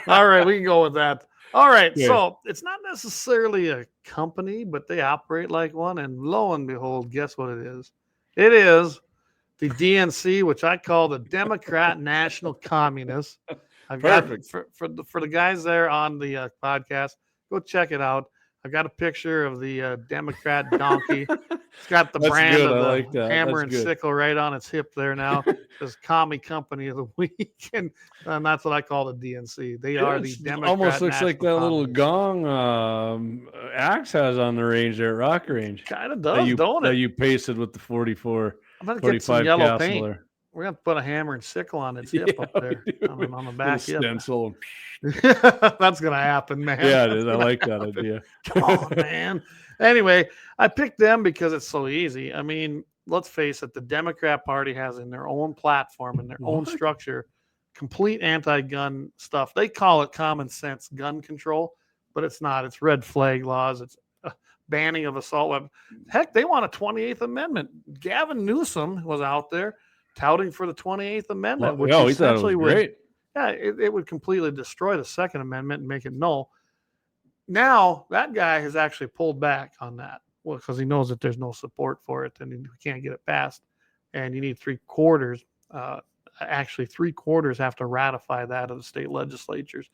All right, we can go with that. All right, so it's not necessarily a company, but they operate like one. And lo and behold, guess what it is? It is the DNC, which I call the Democrat National Communists. I've got for the guys there on the podcast. Go check it out. I've got a picture of the Democrat donkey. It's got the brand of the hammer and sickle right on its hip there now. This Commie Company of the Week. And that's what I call the DNC. They are the Democrat. Almost looks like that little gong axe has on the range there at Rock Range. Kind of does, don't it? That you pasted with the 44, I'm going to get some yellow paint. There. We're going to put a hammer and sickle on its hip up there on the back hip. Stencil. That's going to happen, man. Yeah, it is. I like that idea. Come on, man. Anyway, I picked them because it's so easy. I mean, let's face it, the Democrat Party has in their own platform and their own structure complete anti-gun stuff. They call it common sense gun control, but it's not. It's red flag laws. It's banning of assault weapons. Heck, they want a 28th Amendment. Gavin Newsom was out there touting for the 28th Amendment, which essentially would, it would completely destroy the Second Amendment and make it null. Now that guy has actually pulled back on that, well, because he knows that there's no support for it and he can't get it passed, and you need 3/4. Actually, 3/4 have to ratify that of the state legislatures.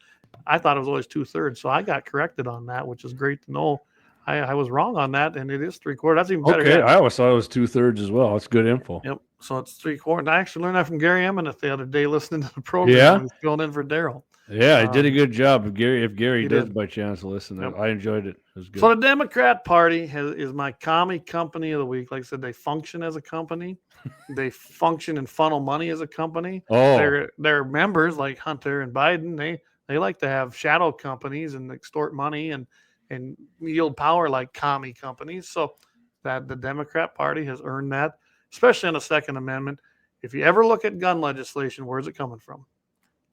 I thought it was always 2/3, so I got corrected on that, which is great to know. I was wrong on that, and it is 3/4. That's even better. Okay, I always thought it was 2/3 as well. That's good info. Yep. So it's 3/4. And I actually learned that from Gary Eminent the other day listening to the program. Yeah. He was filling in for Daryl. Yeah, he did a good job. If Gary does by chance listen, I enjoyed it. It was good. So the Democrat Party is my commie company of the week. Like I said, they function as a company. They function and funnel money as a company. Oh, their members like Hunter and Biden, they like to have shadow companies and extort money and yield power like commie companies. So that the Democrat Party has earned that, especially on the Second Amendment. If you ever look at gun legislation, where's it coming from?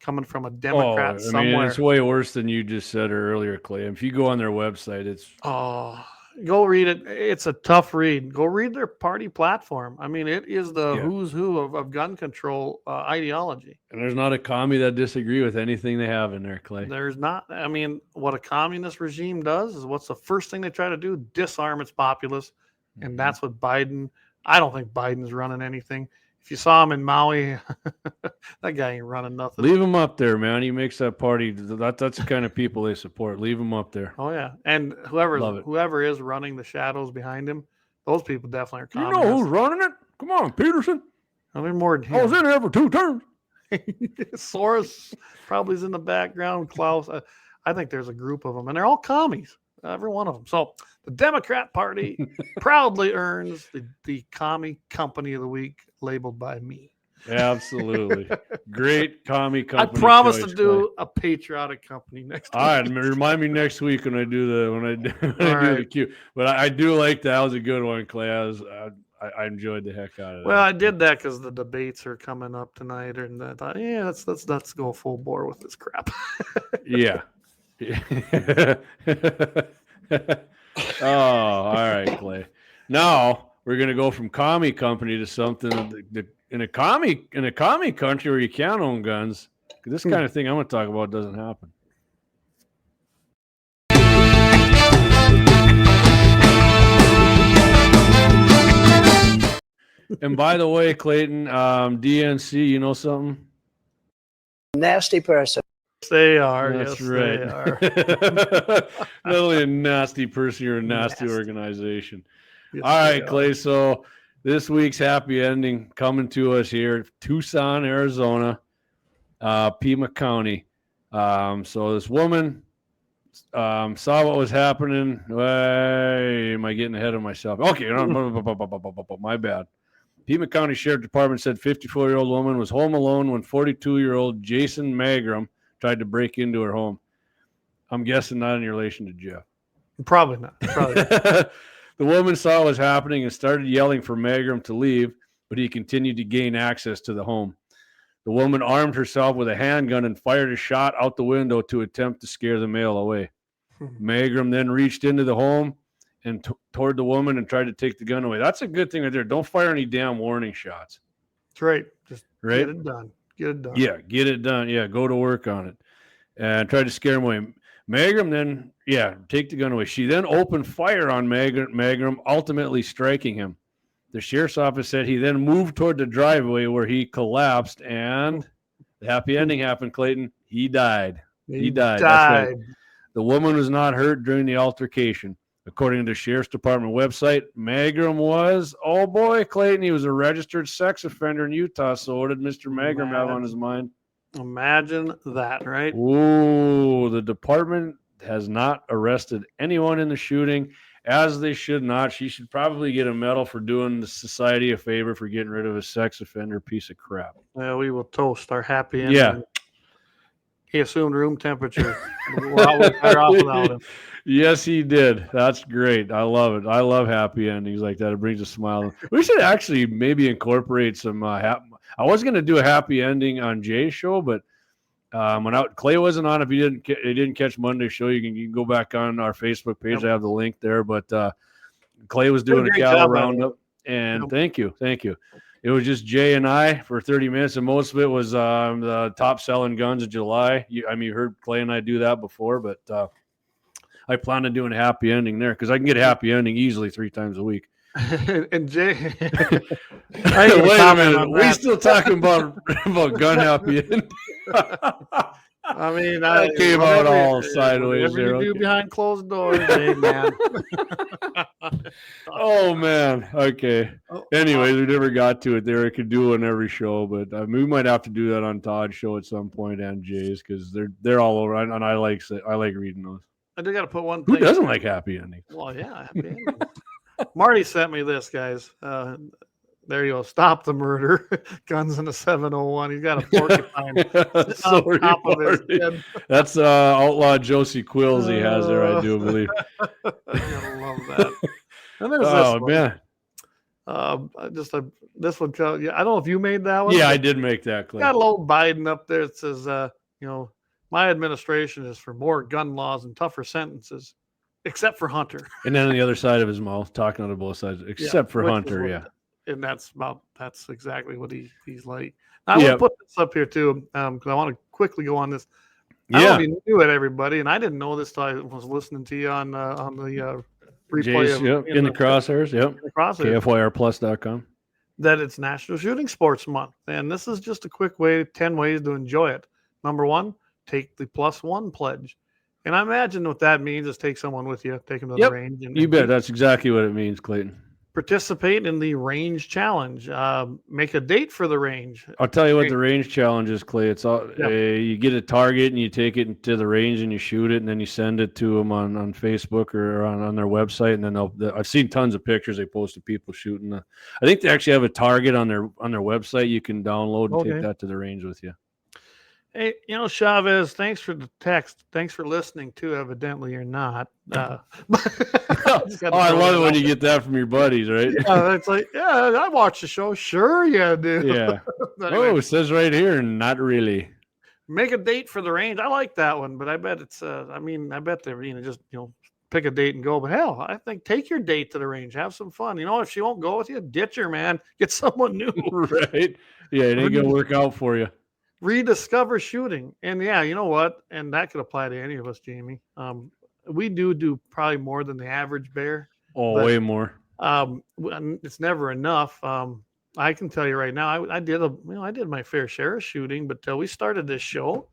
Coming from a Democrat somewhere. I mean, it's way worse than you just said earlier, Clay. If you go on their website, it's go read it. It's a tough read. Go read their party platform. I mean, it is the who's who of gun control ideology. And there's not a commie that disagree with anything they have in there, Clay. There's not. I mean, what a communist regime does is what's the first thing they try to do? Disarm its populace. And that's what Biden. I don't think Biden's running anything. If you saw him in Maui, that guy ain't running nothing. Leave him up there, man. He makes that party. That's the kind of people they support. Leave him up there. Oh, yeah. And whoever is running the shadows behind him, those people definitely are communists. You know who's running it? Come on, Peterson. I mean, more than him. I was in there for 2 terms. Soros probably is in the background. Klaus. I think there's a group of them, and they're all commies. Every one of them. So the Democrat Party proudly earns the commie company of the week, labeled by me. Absolutely. Great commie company. I promise to do a patriotic company next week. All right, remind me next week when I do the cue. But I do like that. That was a good one, Clay. I enjoyed the heck out of that. Well, I did that because the debates are coming up tonight, and I thought, let's go full bore with this crap. Yeah. Oh, all right, Clay. Now we're gonna go from commie company to something that in a commie country where you can't own guns. This kind of thing I'm gonna talk about doesn't happen. And by the way, Clayton, DNC, you know something? Nasty person. They are. That's yes, right. They are. Not only a nasty person, you're a nasty organization. Yes, all right, Clay. So this week's happy ending coming to us here, Tucson, Arizona, Pima County. So this woman saw what was happening. Am I getting ahead of myself? Okay, my bad. Pima County Sheriff Department said 54-year-old woman was home alone when 42-year-old Jason Magram tried to break into her home. I'm guessing not in relation to Jeff. Probably not. The woman saw what was happening and started yelling for Magram to leave, but he continued to gain access to the home. The woman armed herself with a handgun and fired a shot out the window to attempt to scare the male away. Magram then reached into the home and toward the woman and tried to take the gun away. That's a good thing right there. Don't fire any damn warning shots. That's right. Just get it done. Get it done. Yeah, get it done. Yeah, go to work on it. And tried to scare him away. Magram then, take the gun away. She then opened fire on Magram, ultimately striking him. The sheriff's office said he then moved toward the driveway where he collapsed, and the happy ending happened, Clayton. He died. He died. That's right. The woman was not hurt during the altercation. According to the Sheriff's Department website, Magram was, oh boy, Clayton, he was a registered sex offender in Utah. So what did Mr. Magram have on his mind? Imagine that, right? Ooh, the department has not arrested anyone in the shooting, as they should not. She should probably get a medal for doing the society a favor for getting rid of a sex offender piece of crap. Well, we will toast our happy ending. Yeah. He assumed room temperature. We're better off without him. Yes, he did. That's great. I love it. I love happy endings like that. It brings a smile. We should actually maybe incorporate some. I was going to do a happy ending on Jay's show, but when Clay wasn't on, if you didn't catch Monday's show, you can go back on our Facebook page. I have the link there. But Clay was doing a cattle roundup, and thank you. It was just Jay and I for 30 minutes, and most of it was the top selling guns of July. You heard Clay and I do that before, but I plan on doing a happy ending there because I can get a happy ending easily 3 times a week. And Jay, wait a minute, we still talking about gun happy ending? I mean, that came out all sideways there. Whatever you do behind closed doors, Jay, man. Oh man. Okay. Anyways, we never got to it there. I could do on every show, but we might have to do that on Todd's show at some point and Jay's because they're all over, and I like reading those. I do got to put one thing. Who doesn't like happy endings? Well, yeah, happy endings. Marty sent me this, guys. There you go. Stop the murder. Guns in a 701. He's got a porcupine on top of his head. That's outlaw Josie Quills he has there, I do believe. I love that. And there's this one. Man. This one. Yeah, I don't know if you made that one. Yeah, I did make that clip. Got a little Biden up there. It says, my administration is for more gun laws and tougher sentences, except for Hunter. And then on the other side of his mouth, talking out of both sides, except for Hunter, yeah. And that's exactly what he's like. Now, I want to put this up here too, because I want to quickly go on this. I don't know if you knew it, everybody, and I didn't know this till I was listening to you on the replay in the crosshairs. Yep. In the crosshairs. KFYRplus.com. That it's National Shooting Sports Month, and this is just a quick way, 10 ways to enjoy it. Number 1, take the +1 pledge. And I imagine what that means is take someone with you, take them to the range. You bet. That's exactly what it means, Clayton. Participate in the range challenge. Make a date for the range. I'll tell you what the range challenge is, Clay. It's all you get a target and you take it to the range and you shoot it, and then you send it to them on Facebook or on their website, and then I've seen tons of pictures they post of people shooting. I think they actually have a target on their website you can download and take that to the range with you. Hey, Chavez, thanks for the text. Thanks for listening too. Evidently, you're not. I love it when you get that from your buddies, right? Yeah, it's like, I watch the show. Sure, you do. Yeah. Anyway, it says right here, not really. Make a date for the range. I like that one, but I bet it's. I bet they're just pick a date and go. But hell, I think take your date to the range. Have some fun. If she won't go with you, ditch her, man. Get someone new. Right. Yeah, it ain't gonna work out for you. Rediscover shooting. And you know what? And that could apply to any of us, Jamie. We do probably more than the average bear. Oh, way more. It's never enough. I can tell you right now, I did my fair share of shooting, but till we started this show,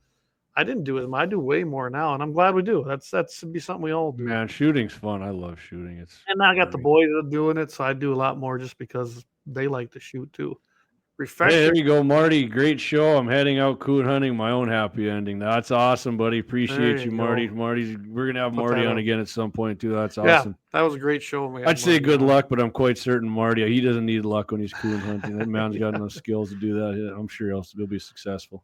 I didn't do it. I do way more now, and I'm glad we do. That should be something we all do. Man, shooting's fun. I love shooting. And I got the boys that are doing it, so I do a lot more just because they like to shoot too. Hey, there you go, Marty. Great show. I'm heading out coon hunting, my own happy ending. That's awesome, buddy. Appreciate you, Marty. We're gonna have Marty on again at some point too. That's awesome. Yeah, that was a great show, man. I'd say good luck, but I'm quite certain Marty, he doesn't need luck when he's coon hunting. That man's got enough skills to do that. I'm sure he'll be successful.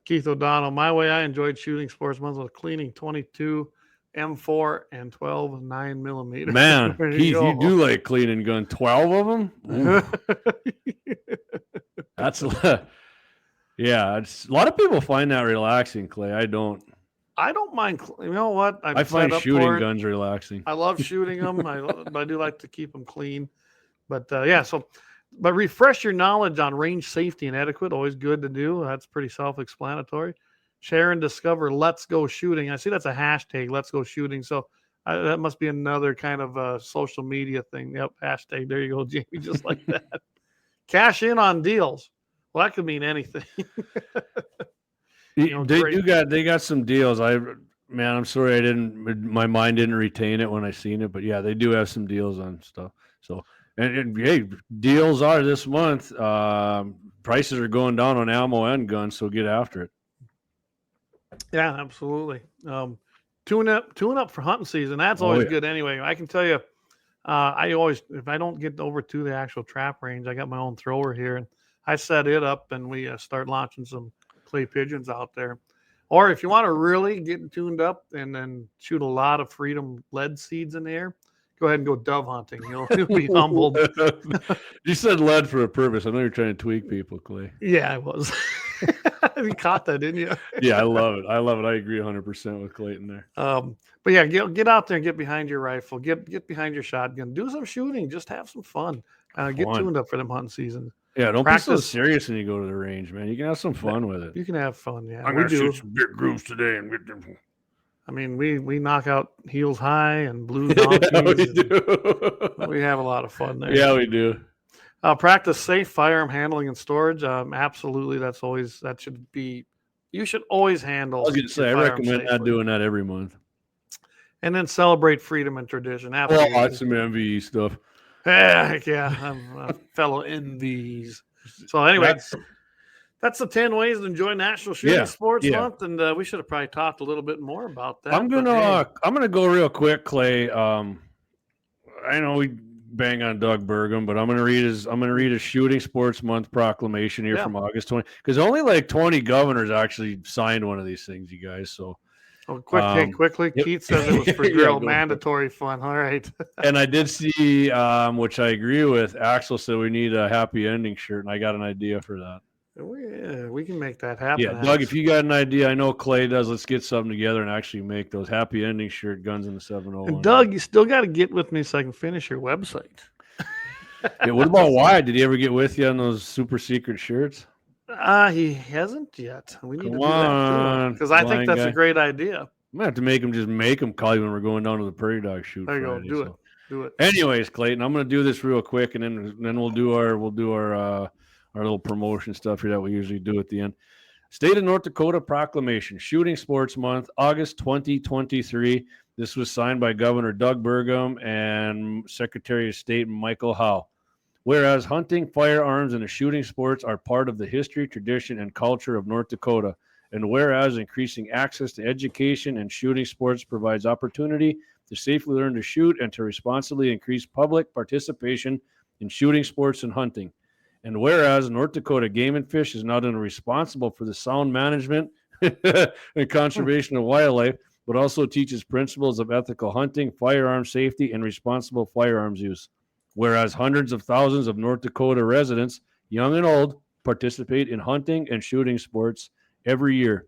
Keith O'Donnell, my way. I enjoyed shooting sports months with cleaning 22. M4 and 12 9mm. Man, Keith, you do like cleaning gun. 12 of them? That's yeah. A lot of people find that relaxing, Clay. I don't mind. You know what? I find shooting guns relaxing. I love shooting them. I do like to keep them clean. But but refresh your knowledge on range safety and etiquette. Always good to do. That's pretty self-explanatory. Share and discover Let's Go Shooting. I see that's a hashtag, Let's Go Shooting. So that must be another kind of social media thing. Yep, hashtag. There you go, Jamie, just like that. Cash in on deals. Well, that could mean anything. They got some deals. I'm sorry my mind didn't retain it when I seen it, but yeah, they do have some deals on stuff. So and hey, deals are this month. Prices are going down on ammo and guns, so get after it. Yeah, absolutely. Tune up for hunting season. That's always good anyway. I can tell you, I always, if I don't get over to the actual trap range, I got my own thrower here, and I set it up, and we start launching some clay pigeons out there. Or if you want to really get tuned up and then shoot a lot of Freedom lead seeds in the air, go ahead and go dove hunting. You'll be humbled. You said lead for a purpose. I know you're trying to tweak people, Clay. Yeah, I was. You caught that, didn't you? Yeah, I love it. I love it. I agree 100% with Clayton there. But yeah, get out there and get behind your rifle. Get behind your shotgun. Do some shooting. Just have some fun. Get tuned up for them hunting seasons. Yeah, don't be so serious when you go to the range, man. You can have some fun with it. You can have fun, yeah. I'm going to shoot some big grooves today and get them. I mean, we knock out Heels High and Blue Donkeys. Yeah, we do. We have a lot of fun there. Yeah, we do. Practice safe firearm handling and storage. Absolutely, that should be. You should always handle. I was going to say, I recommend not doing that every month. And then celebrate freedom and tradition. Absolutely. Well, that's some MVE stuff. Heck yeah, I'm a fellow NVs. So anyway, that's the 10 ways to enjoy National Shooting Sports Month, and we should have probably talked a little bit more about that. I'm gonna go real quick, Clay. I know we bang on Doug Burgum, but I'm gonna read his Shooting Sports Month proclamation here from August 20, because only like 20 governors actually signed one of these things, you guys. So. Quickly. Yep. Keith says it was for drill, mandatory fun. All right. And I did see, which I agree with, Axel said we need a happy ending shirt, and I got an idea for that. Yeah, we can make that happen. Yeah, Doug, if you got an idea, I know Clay does. Let's get something together and actually make those happy ending shirt, Guns in the 701. And Doug, you still got to get with me so I can finish your website. Yeah, what about Wyatt? Did he ever get with you on those super secret shirts? He hasn't yet. We need to do that because I think that's a great idea. I'm gonna have to make him call you when we're going down to the prairie dog shoot. There you go. Do it. Anyways, Clayton, I'm gonna do this real quick, and then we'll do our little promotion stuff here that we usually do at the end. State of North Dakota proclamation, Shooting Sports Month, August 2023. This was signed by Governor Doug Burgum and Secretary of State Michael Howe. Whereas hunting, firearms, and the shooting sports are part of the history, tradition, and culture of North Dakota, and whereas increasing access to education and shooting sports provides opportunity to safely learn to shoot and to responsibly increase public participation in shooting sports and hunting, and whereas North Dakota Game and Fish is not only responsible for the sound management and conservation of wildlife, but also teaches principles of ethical hunting, firearm safety, and responsible firearms use. Whereas hundreds of thousands of North Dakota residents, young and old, participate in hunting and shooting sports every year.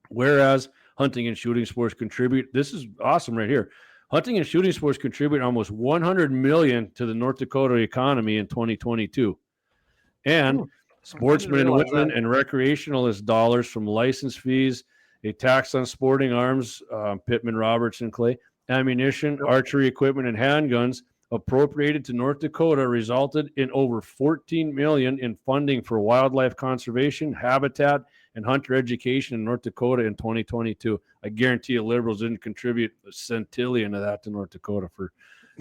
Whereas hunting and shooting sports contribute, this is awesome right here. Hunting and shooting sports contribute almost $100 million to the North Dakota economy in 2022. And sportsmen and women and recreationalist dollars from license fees, a tax on sporting arms, Pittman, Robertson, Clay, ammunition, archery equipment, and handguns appropriated to North Dakota resulted in over $14 million in funding for wildlife conservation, habitat, and hunter education in North Dakota in 2022. I guarantee you liberals didn't contribute a centillion of that to North Dakota for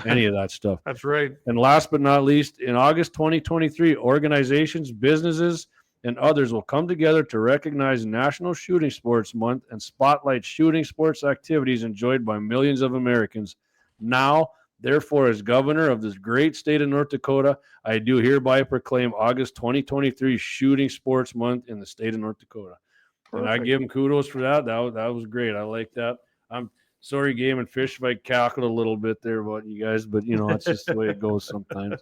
any of that stuff. That's right. And last but not least, in August 2023, organizations, businesses, and others will come together to recognize National Shooting Sports Month and spotlight shooting sports activities enjoyed by millions of Americans. Now, therefore, as governor of this great state of North Dakota, I do hereby proclaim August 2023 Shooting Sports Month in the state of North Dakota. Perfect. And I give him kudos for that. That was great. I like that. I'm sorry, Game and Fish, if I cackled a little bit there about you guys, but, that's just the way it goes sometimes.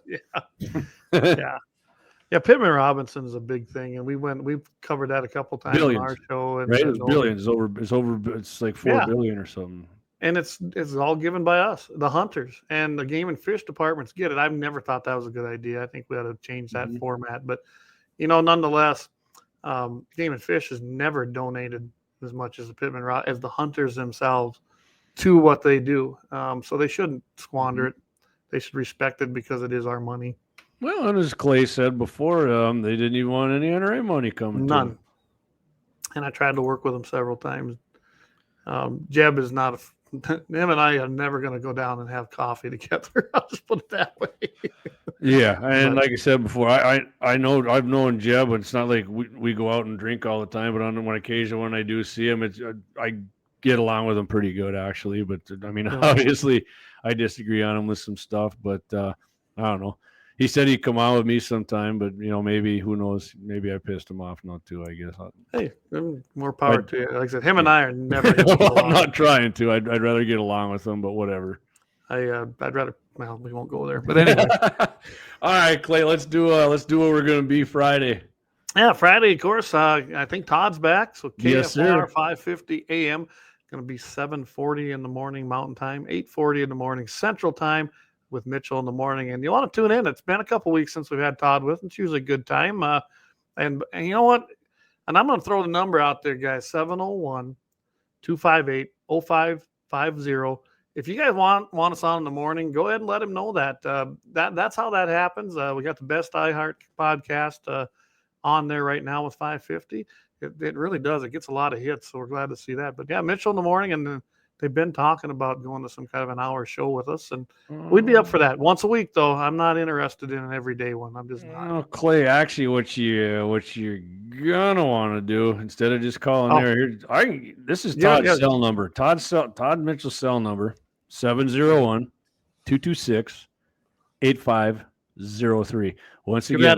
Yeah, Pittman Robinson is a big thing, and we've covered that a couple times on our show. And right, it's billions. It's like $4 billion or something. And it's all given by us, the hunters, and the Game and Fish departments get it. I've never thought that was a good idea. I think we ought to change that format. But, nonetheless, Game and Fish has never donated as much as the hunters themselves to what they do. So they shouldn't squander it. They should respect it because it is our money. Well, and as Clay said before, they didn't even want any NRA money coming. None. And I tried to work with them several times. Jeb is not him and I are never going to go down and have coffee together. I'll just put it that way. Yeah, and like I said before, I know I've known Jeb, but it's not like we go out and drink all the time. But on one occasion when I do see him, I get along with him pretty good actually. But I mean, obviously, I disagree on him with some stuff. But I don't know. he said he'd come on with me sometime, but maybe, who knows? Maybe I pissed him off not to, I guess. Hey, more power to you. Like I said, him and I are never going to get I'm along. not trying to. I'd rather get along with him, but whatever. I'd rather. Well, we won't go there. But anyway. All right, Clay. Let's do what we're going to be Friday. Yeah, Friday, of course. I think Todd's back. So KFR Yes, sir. 550 a.m. Going to be 7:40 in the morning Mountain Time, 8:40 in the morning Central Time with Mitchell in the morning. And you want to tune in. It's been a couple weeks since we've had Todd with. It's usually a good time. And you know what? And I'm going to throw the number out there, guys. 701-258-0550. If you guys want us on in the morning, go ahead and let him know that. That's how that happens. We got the best iHeart podcast on there right now with 550. It really does. It gets a lot of hits, so we're glad to see that. But yeah, Mitchell in the morning, and they've been talking about going to some kind of an hour show with us, and we'd be up for that once a week. Though I'm not interested in an everyday one. I'm just not. Oh, Clay, actually, what you're gonna want to do instead of just calling there, this is Todd's cell number. Todd Mitchell's cell number 701-226-8503. Once again,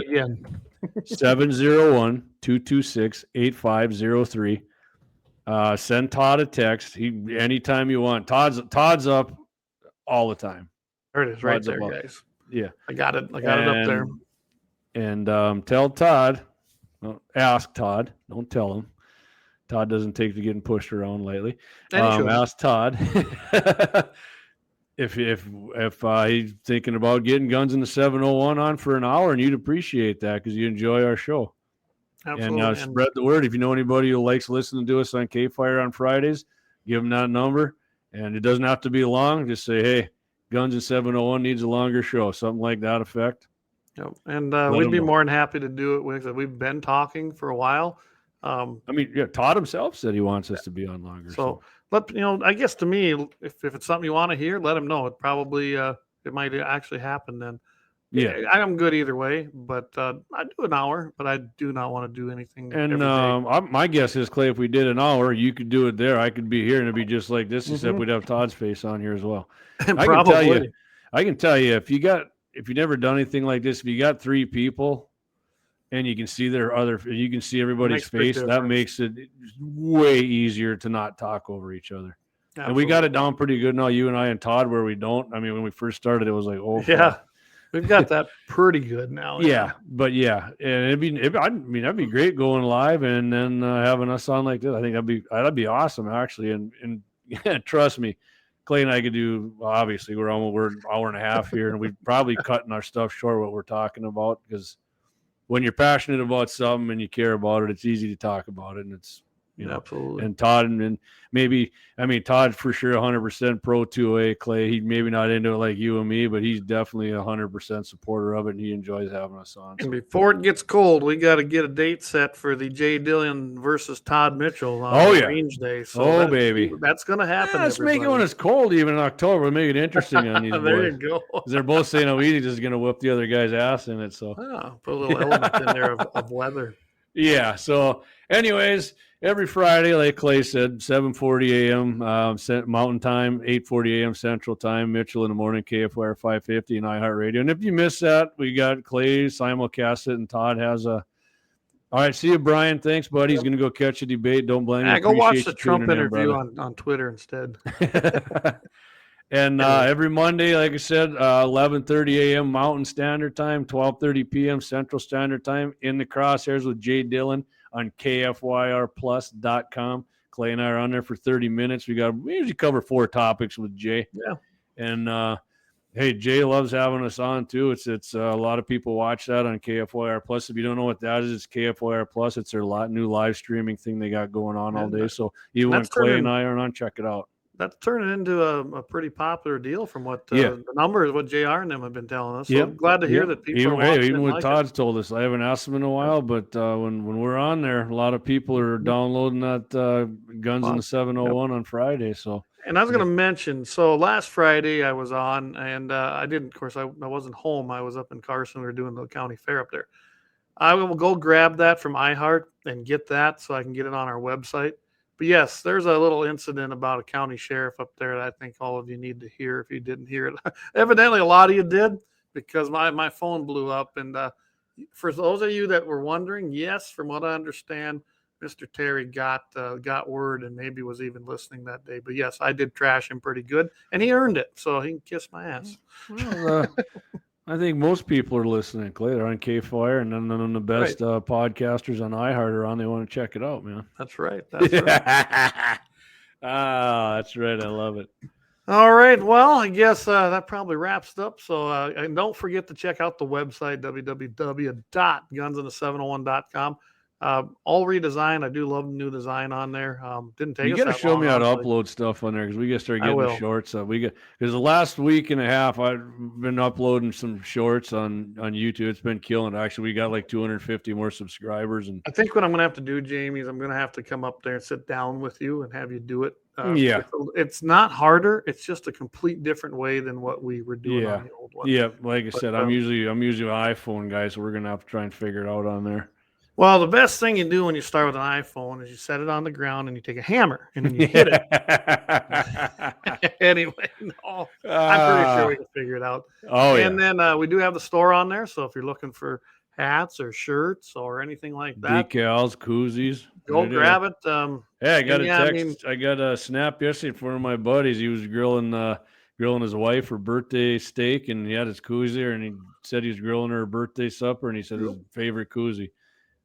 701-226-8503. Send Todd a text. Anytime you want. Todd's up all the time. There it is, right there, guys. Yeah, I got it. I got it up there. And tell Todd. Ask Todd. Don't tell him. Todd doesn't take to getting pushed around lately. Ask Todd if he's thinking about getting Guns in the 701 on for an hour, and you'd appreciate that because you enjoy our show. Absolutely. And spread the word. If you know anybody who likes listening to us on K-Fire on Fridays, give them that number. And it doesn't have to be long. Just say, hey, Guns in 701 needs a longer show, something like that effect. Yep. And we'd be more than happy to do it. We've been talking for a while. Todd himself said he wants us to be on longer. So I guess to me, if it's something you want to hear, let him know. It probably it might actually happen then. Yeah, I'm good either way, but I do an hour, but I do not want to do anything. And my guess is, Clay, if we did an hour, you could do it there. I could be here, and it'd be just like this, except we'd have Todd's face on here as well. I can tell you, if you've never done anything like this, if you got three people, and you can see you can see everybody's face, that makes it way easier to not talk over each other. Absolutely. And we got it down pretty good now, you and I and Todd, where we don't. I mean, when we first started, it was like, oh, yeah. We've got that pretty good now. Yeah, but yeah, and that'd be great going live and then having us on like this. I think that'd be awesome actually. And trust me, Clay and I could do. Obviously, we're an hour and a half here, and we're probably cutting our stuff short what we're talking about, because when you're passionate about something and you care about it, it's easy to talk about it, and it's. Absolutely. And Todd, and Todd for sure 100% pro 2A. Clay, he maybe not into it like you and me, but he's definitely 100% supporter of it, and he enjoys having us on. And before it gets cold, we got to get a date set for the Jay Dillon versus Todd Mitchell on Range Day. So baby, that's going to happen. Yeah, let's make it when it's cold, even in October. We'll make it interesting on these there boys. You go. They're both saying Oedy's is going to whip the other guy's ass in it. So put a little element in there of weather. Yeah. So, anyways. Every Friday, like Clay said, 7:40 a.m. Mountain Time, 8:40 a.m. Central Time. Mitchell in the morning, KFYR 550 and iHeartRadio. And if you miss that, we got Clay simulcast it, and Todd has a. All right, see you, Brian. Thanks, buddy. He's going to go catch a debate. Don't blame me. Go watch the Trump interview on Twitter instead. And every Monday, like I said, 11:30 a.m. Mountain Standard Time, 12:30 p.m. Central Standard Time, in the crosshairs with Jay Dillon on KFYRplus.com. Clay and I are on there for 30 minutes. We usually cover 4 topics with Jay. Yeah. And hey, Jay loves having us on too. It's a lot of people watch that on KFYR Plus. If you don't know what that is, it's KFYR Plus. It's their new live streaming thing they got going on all day. So even when Clay and I are on, check it out. That's turning into a pretty popular deal from what the numbers, what JR and them have been telling us. So glad to hear that people are watching. Even what Todd's told us. I haven't asked him in a while, but when we're on there, a lot of people are downloading that Guns in the 701 on Friday. So. And I was going to mention, so last Friday I was on, and I wasn't home. I was up in Carson. We were doing the county fair up there. I will go grab that from iHeart and get that so I can get it on our website. But yes, there's a little incident about a county sheriff up there that I think all of you need to hear if you didn't hear it. Evidently, a lot of you did. because my phone blew up. And for those of you that were wondering, yes, from what I understand, Mr. Terry got word and maybe was even listening that day. But yes, I did trash him pretty good, and he earned it, so he can kiss my ass. Well, I think most people are listening, Clay. They're on K-Fire, and then the best podcasters on iHeart are on. They want to check it out, man. That's right. That's right. That's right. I love it. All right. Well, I guess that probably wraps it up. So and don't forget to check out the website, www.gunsinthe701.com. All redesigned. I do love the new design on there. Didn't take you got to show me how to upload stuff on there because we got to start getting the shorts up. Because the last week and a half I've been uploading some shorts on YouTube. It's been killing. Actually, we got like 250 more subscribers. And I think what I'm going to have to do, Jamie, is I'm going to have to come up there and sit down with you and have you do it. It's not harder. It's just a complete different way than what we were doing on the old one. Yeah, like I said, I'm usually an iPhone guy, so we're going to have to try and figure it out on there. Well, the best thing you do when you start with an iPhone is you set it on the ground and you take a hammer and then you hit it. Anyway, no, I'm pretty sure we can figure it out. And then we do have the store on there. So if you're looking for hats or shirts or anything like that, decals, koozies, go grab it. I got a text. I got a snap yesterday from one of my buddies. He was grilling his wife her birthday steak, and he had his koozie, and he said he was grilling her birthday supper, and he said it was his favorite koozie.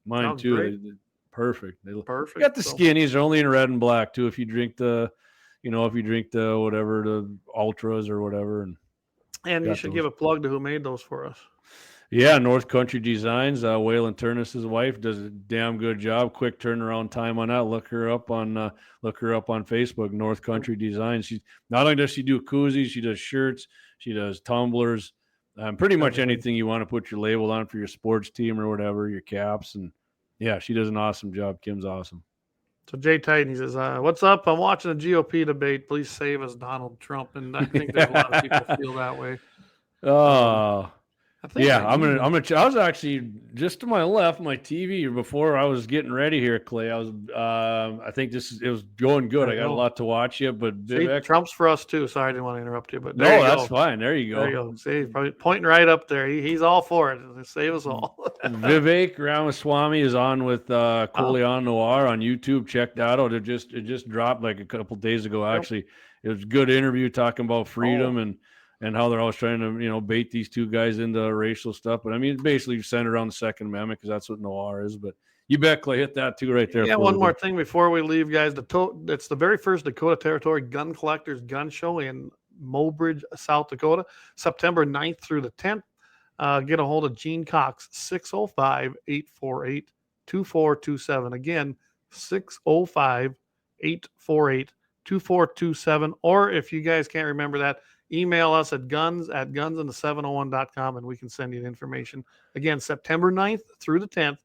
Mine too. Perfect. Perfect. Got the skinnies. They're only in red and black too. If you drink the whatever, the ultras or whatever, and you should give a plug to who made those for us. Yeah, North Country Designs. Waylon Turnus' wife does a damn good job. Quick turnaround time on that. Look her up on Facebook. North Country Designs. She not only does she do koozies, she does shirts, she does tumblers, pretty much anything you want to put your label on for your sports team or whatever, your caps, and yeah, she does an awesome job. Kim's awesome. So Jay Titan, he says, "What's up? I'm watching the GOP debate. Please save us, Donald Trump." And I think there's a lot of people feel that way. I was actually just to my left, my TV before I was getting ready here, Clay. I was, I think it was going good. I got a lot to watch yet, but Trump's for us too. Sorry, I didn't want to interrupt you, but that's fine. There you go. There you go. See, he's probably pointing right up there. He's all for it. Save us all. Vivek Ramaswamy is on with Coleon Noir on YouTube. Check that out. It just dropped like a couple days ago. Actually, it was a good interview talking about freedom and how they're always trying to, bait these two guys into racial stuff. But I mean, it's basically centered around the Second Amendment because that's what Noir is. But you bet, Clay, hit that too right there. Yeah, one more thing before we leave, guys. It's the very first Dakota Territory Gun Collectors Gun Show in Mobridge, South Dakota, September 9th through the 10th. Get a hold of Gene Cox, 605-848-2427. Again, 605-848-2427. Or if you guys can't remember that, email us at gunsinthe701.com and we can send you the information. Again, September 9th through the 10th,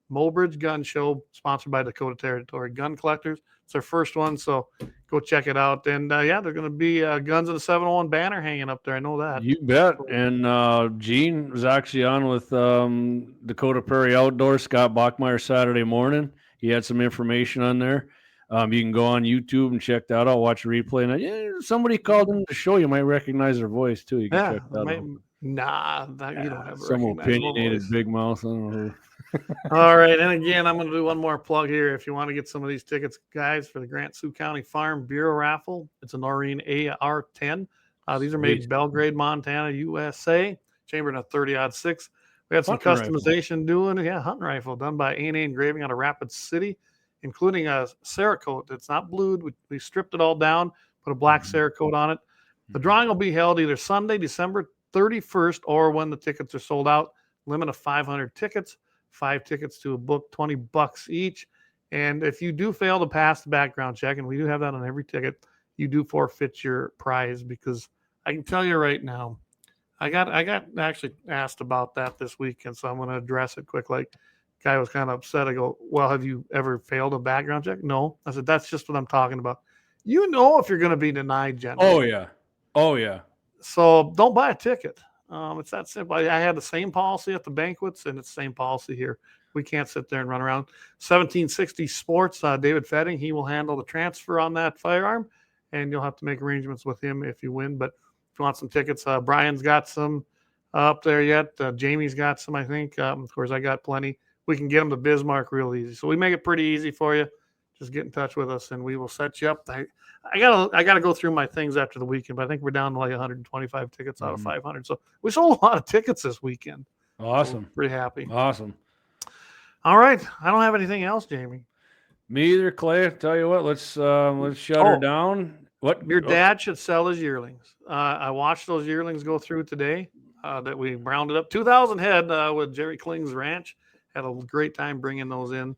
Mobridge Gun Show, sponsored by Dakota Territory Gun Collectors. It's their first one, so go check it out. And they're going to be Guns of the 701 banner hanging up there. I know that. You bet. And Gene was actually on with Dakota Prairie Outdoors, Scott Bachmeyer, Saturday morning. He had some information on there. You can go on YouTube and check that out. Watch a replay. And somebody called in the show. You might recognize their voice too. You can check that out. Nah, you don't have some opinionated big mouth. I don't know. All right, and again, I'm going to do one more plug here. If you want to get some of these tickets, guys, for the Grant Sioux County Farm Bureau raffle, it's a Noreen AR-10. These are made in Belgrade, Montana, USA. Chambered in a 30-06. We had some customization doing, hunting rifle done by A&A Engraving out of Rapid City, including a Cerakote that's not blued. We stripped it all down, put a black Cerakote on it. The drawing will be held either Sunday, December 31st, or when the tickets are sold out. Limit of 500 tickets, 5 tickets to a book, $20 each. And if you do fail to pass the background check, and we do have that on every ticket, you do forfeit your prize, because I can tell you right now, I got actually asked about that this weekend, so I'm going to address it quick. Like, guy was kind of upset. I go, well, have you ever failed a background check? No. I said, that's just what I'm talking about. You know if you're going to be denied, generally. Oh, yeah. So don't buy a ticket. It's that simple. I had the same policy at the banquets, and it's the same policy here. We can't sit there and run around. 1760 Sports, David Fetting, he will handle the transfer on that firearm, and you'll have to make arrangements with him if you win. But if you want some tickets, Brian's got some up there yet. Jamie's got some, I think. Of course, I got plenty. We can get them to Bismarck real easy. So we make it pretty easy for you. Just get in touch with us, and we will set you up. I gotta go through my things after the weekend, but I think we're down to like 125 tickets out of 500. So we sold a lot of tickets this weekend. Awesome. So pretty happy. Awesome. All right. I don't have anything else, Jamie. Me either, Clay. Tell you what, let's shut her down. What? Your dad should sell his yearlings. I watched those yearlings go through today that we rounded up. 2,000 head with Jerry Kling's ranch. Had a great time bringing those in.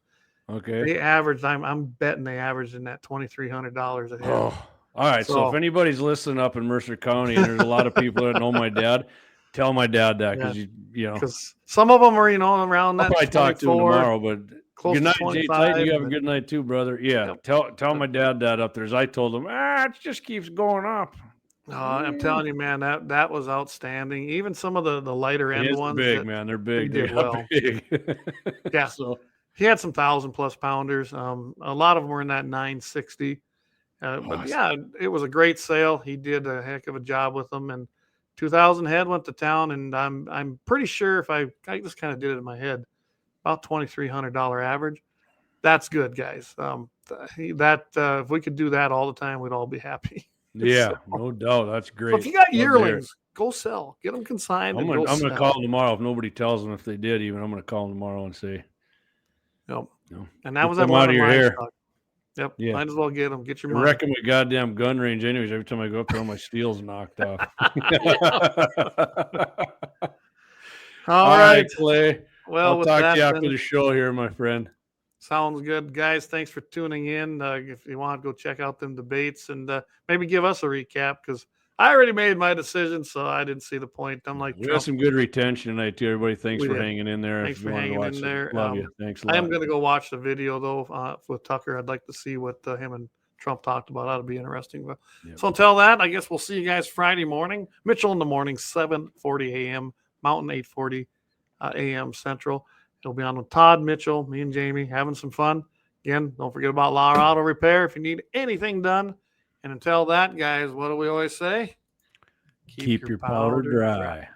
Okay. They averaged, I'm betting they averaged in that $2,300 a head. Oh, all right. So if anybody's listening up in Mercer County, and there's a lot of people that know my dad, tell my dad that, because you know, because some of them are around that. I talk to him tomorrow, but good night, Jay Titan. You have a good night too, brother. Yeah, tell my dad that up there. As I told him, it just keeps going up. I'm telling you, man, that was outstanding. Even some of the lighter end ones, big man, they're big. They did well. Big. Yeah. So he had some 1,000+ pounders. A lot of them were in that 960. But yeah, it was a great sale. He did a heck of a job with them, and 2,000 head went to town. And I'm pretty sure, if I just kind of did it in my head, about $2,300 average. That's good, guys. If we could do that all the time, we'd all be happy. Yeah, no doubt. That's great. So if you got yearlings, go sell. Get them consigned. I'm going to call them tomorrow. If nobody tells them, if they did, even, I'm going to call them tomorrow and say, no. No. And that was out of your hair. Yep. Yeah. Might as well get them. Get your money. I reckon my goddamn gun range, anyways. Every time I go up there, my steel's knocked off. All right, Clay. Well, I'll talk to you after the show here, my friend. Sounds good, guys. Thanks for tuning in. If you want to go check out them debates and maybe give us a recap, because I already made my decision, so I didn't see the point. I'm like, we got some good retention tonight too. Everybody, thanks for hanging in there. Thanks for hanging in there. Love you. Thanks a lot. I am going to go watch the video though with Tucker. I'd like to see what him and Trump talked about. That'll be interesting. But so until that, I guess we'll see you guys Friday morning. Mitchell in the morning, 7:40 a.m. Mountain, 8:40 a.m. Central. It'll be on with Todd, Mitchell, me, and Jamie having some fun. Again, don't forget about Lauer Auto Repair if you need anything done. And until that, guys, what do we always say? Keep your powder dry.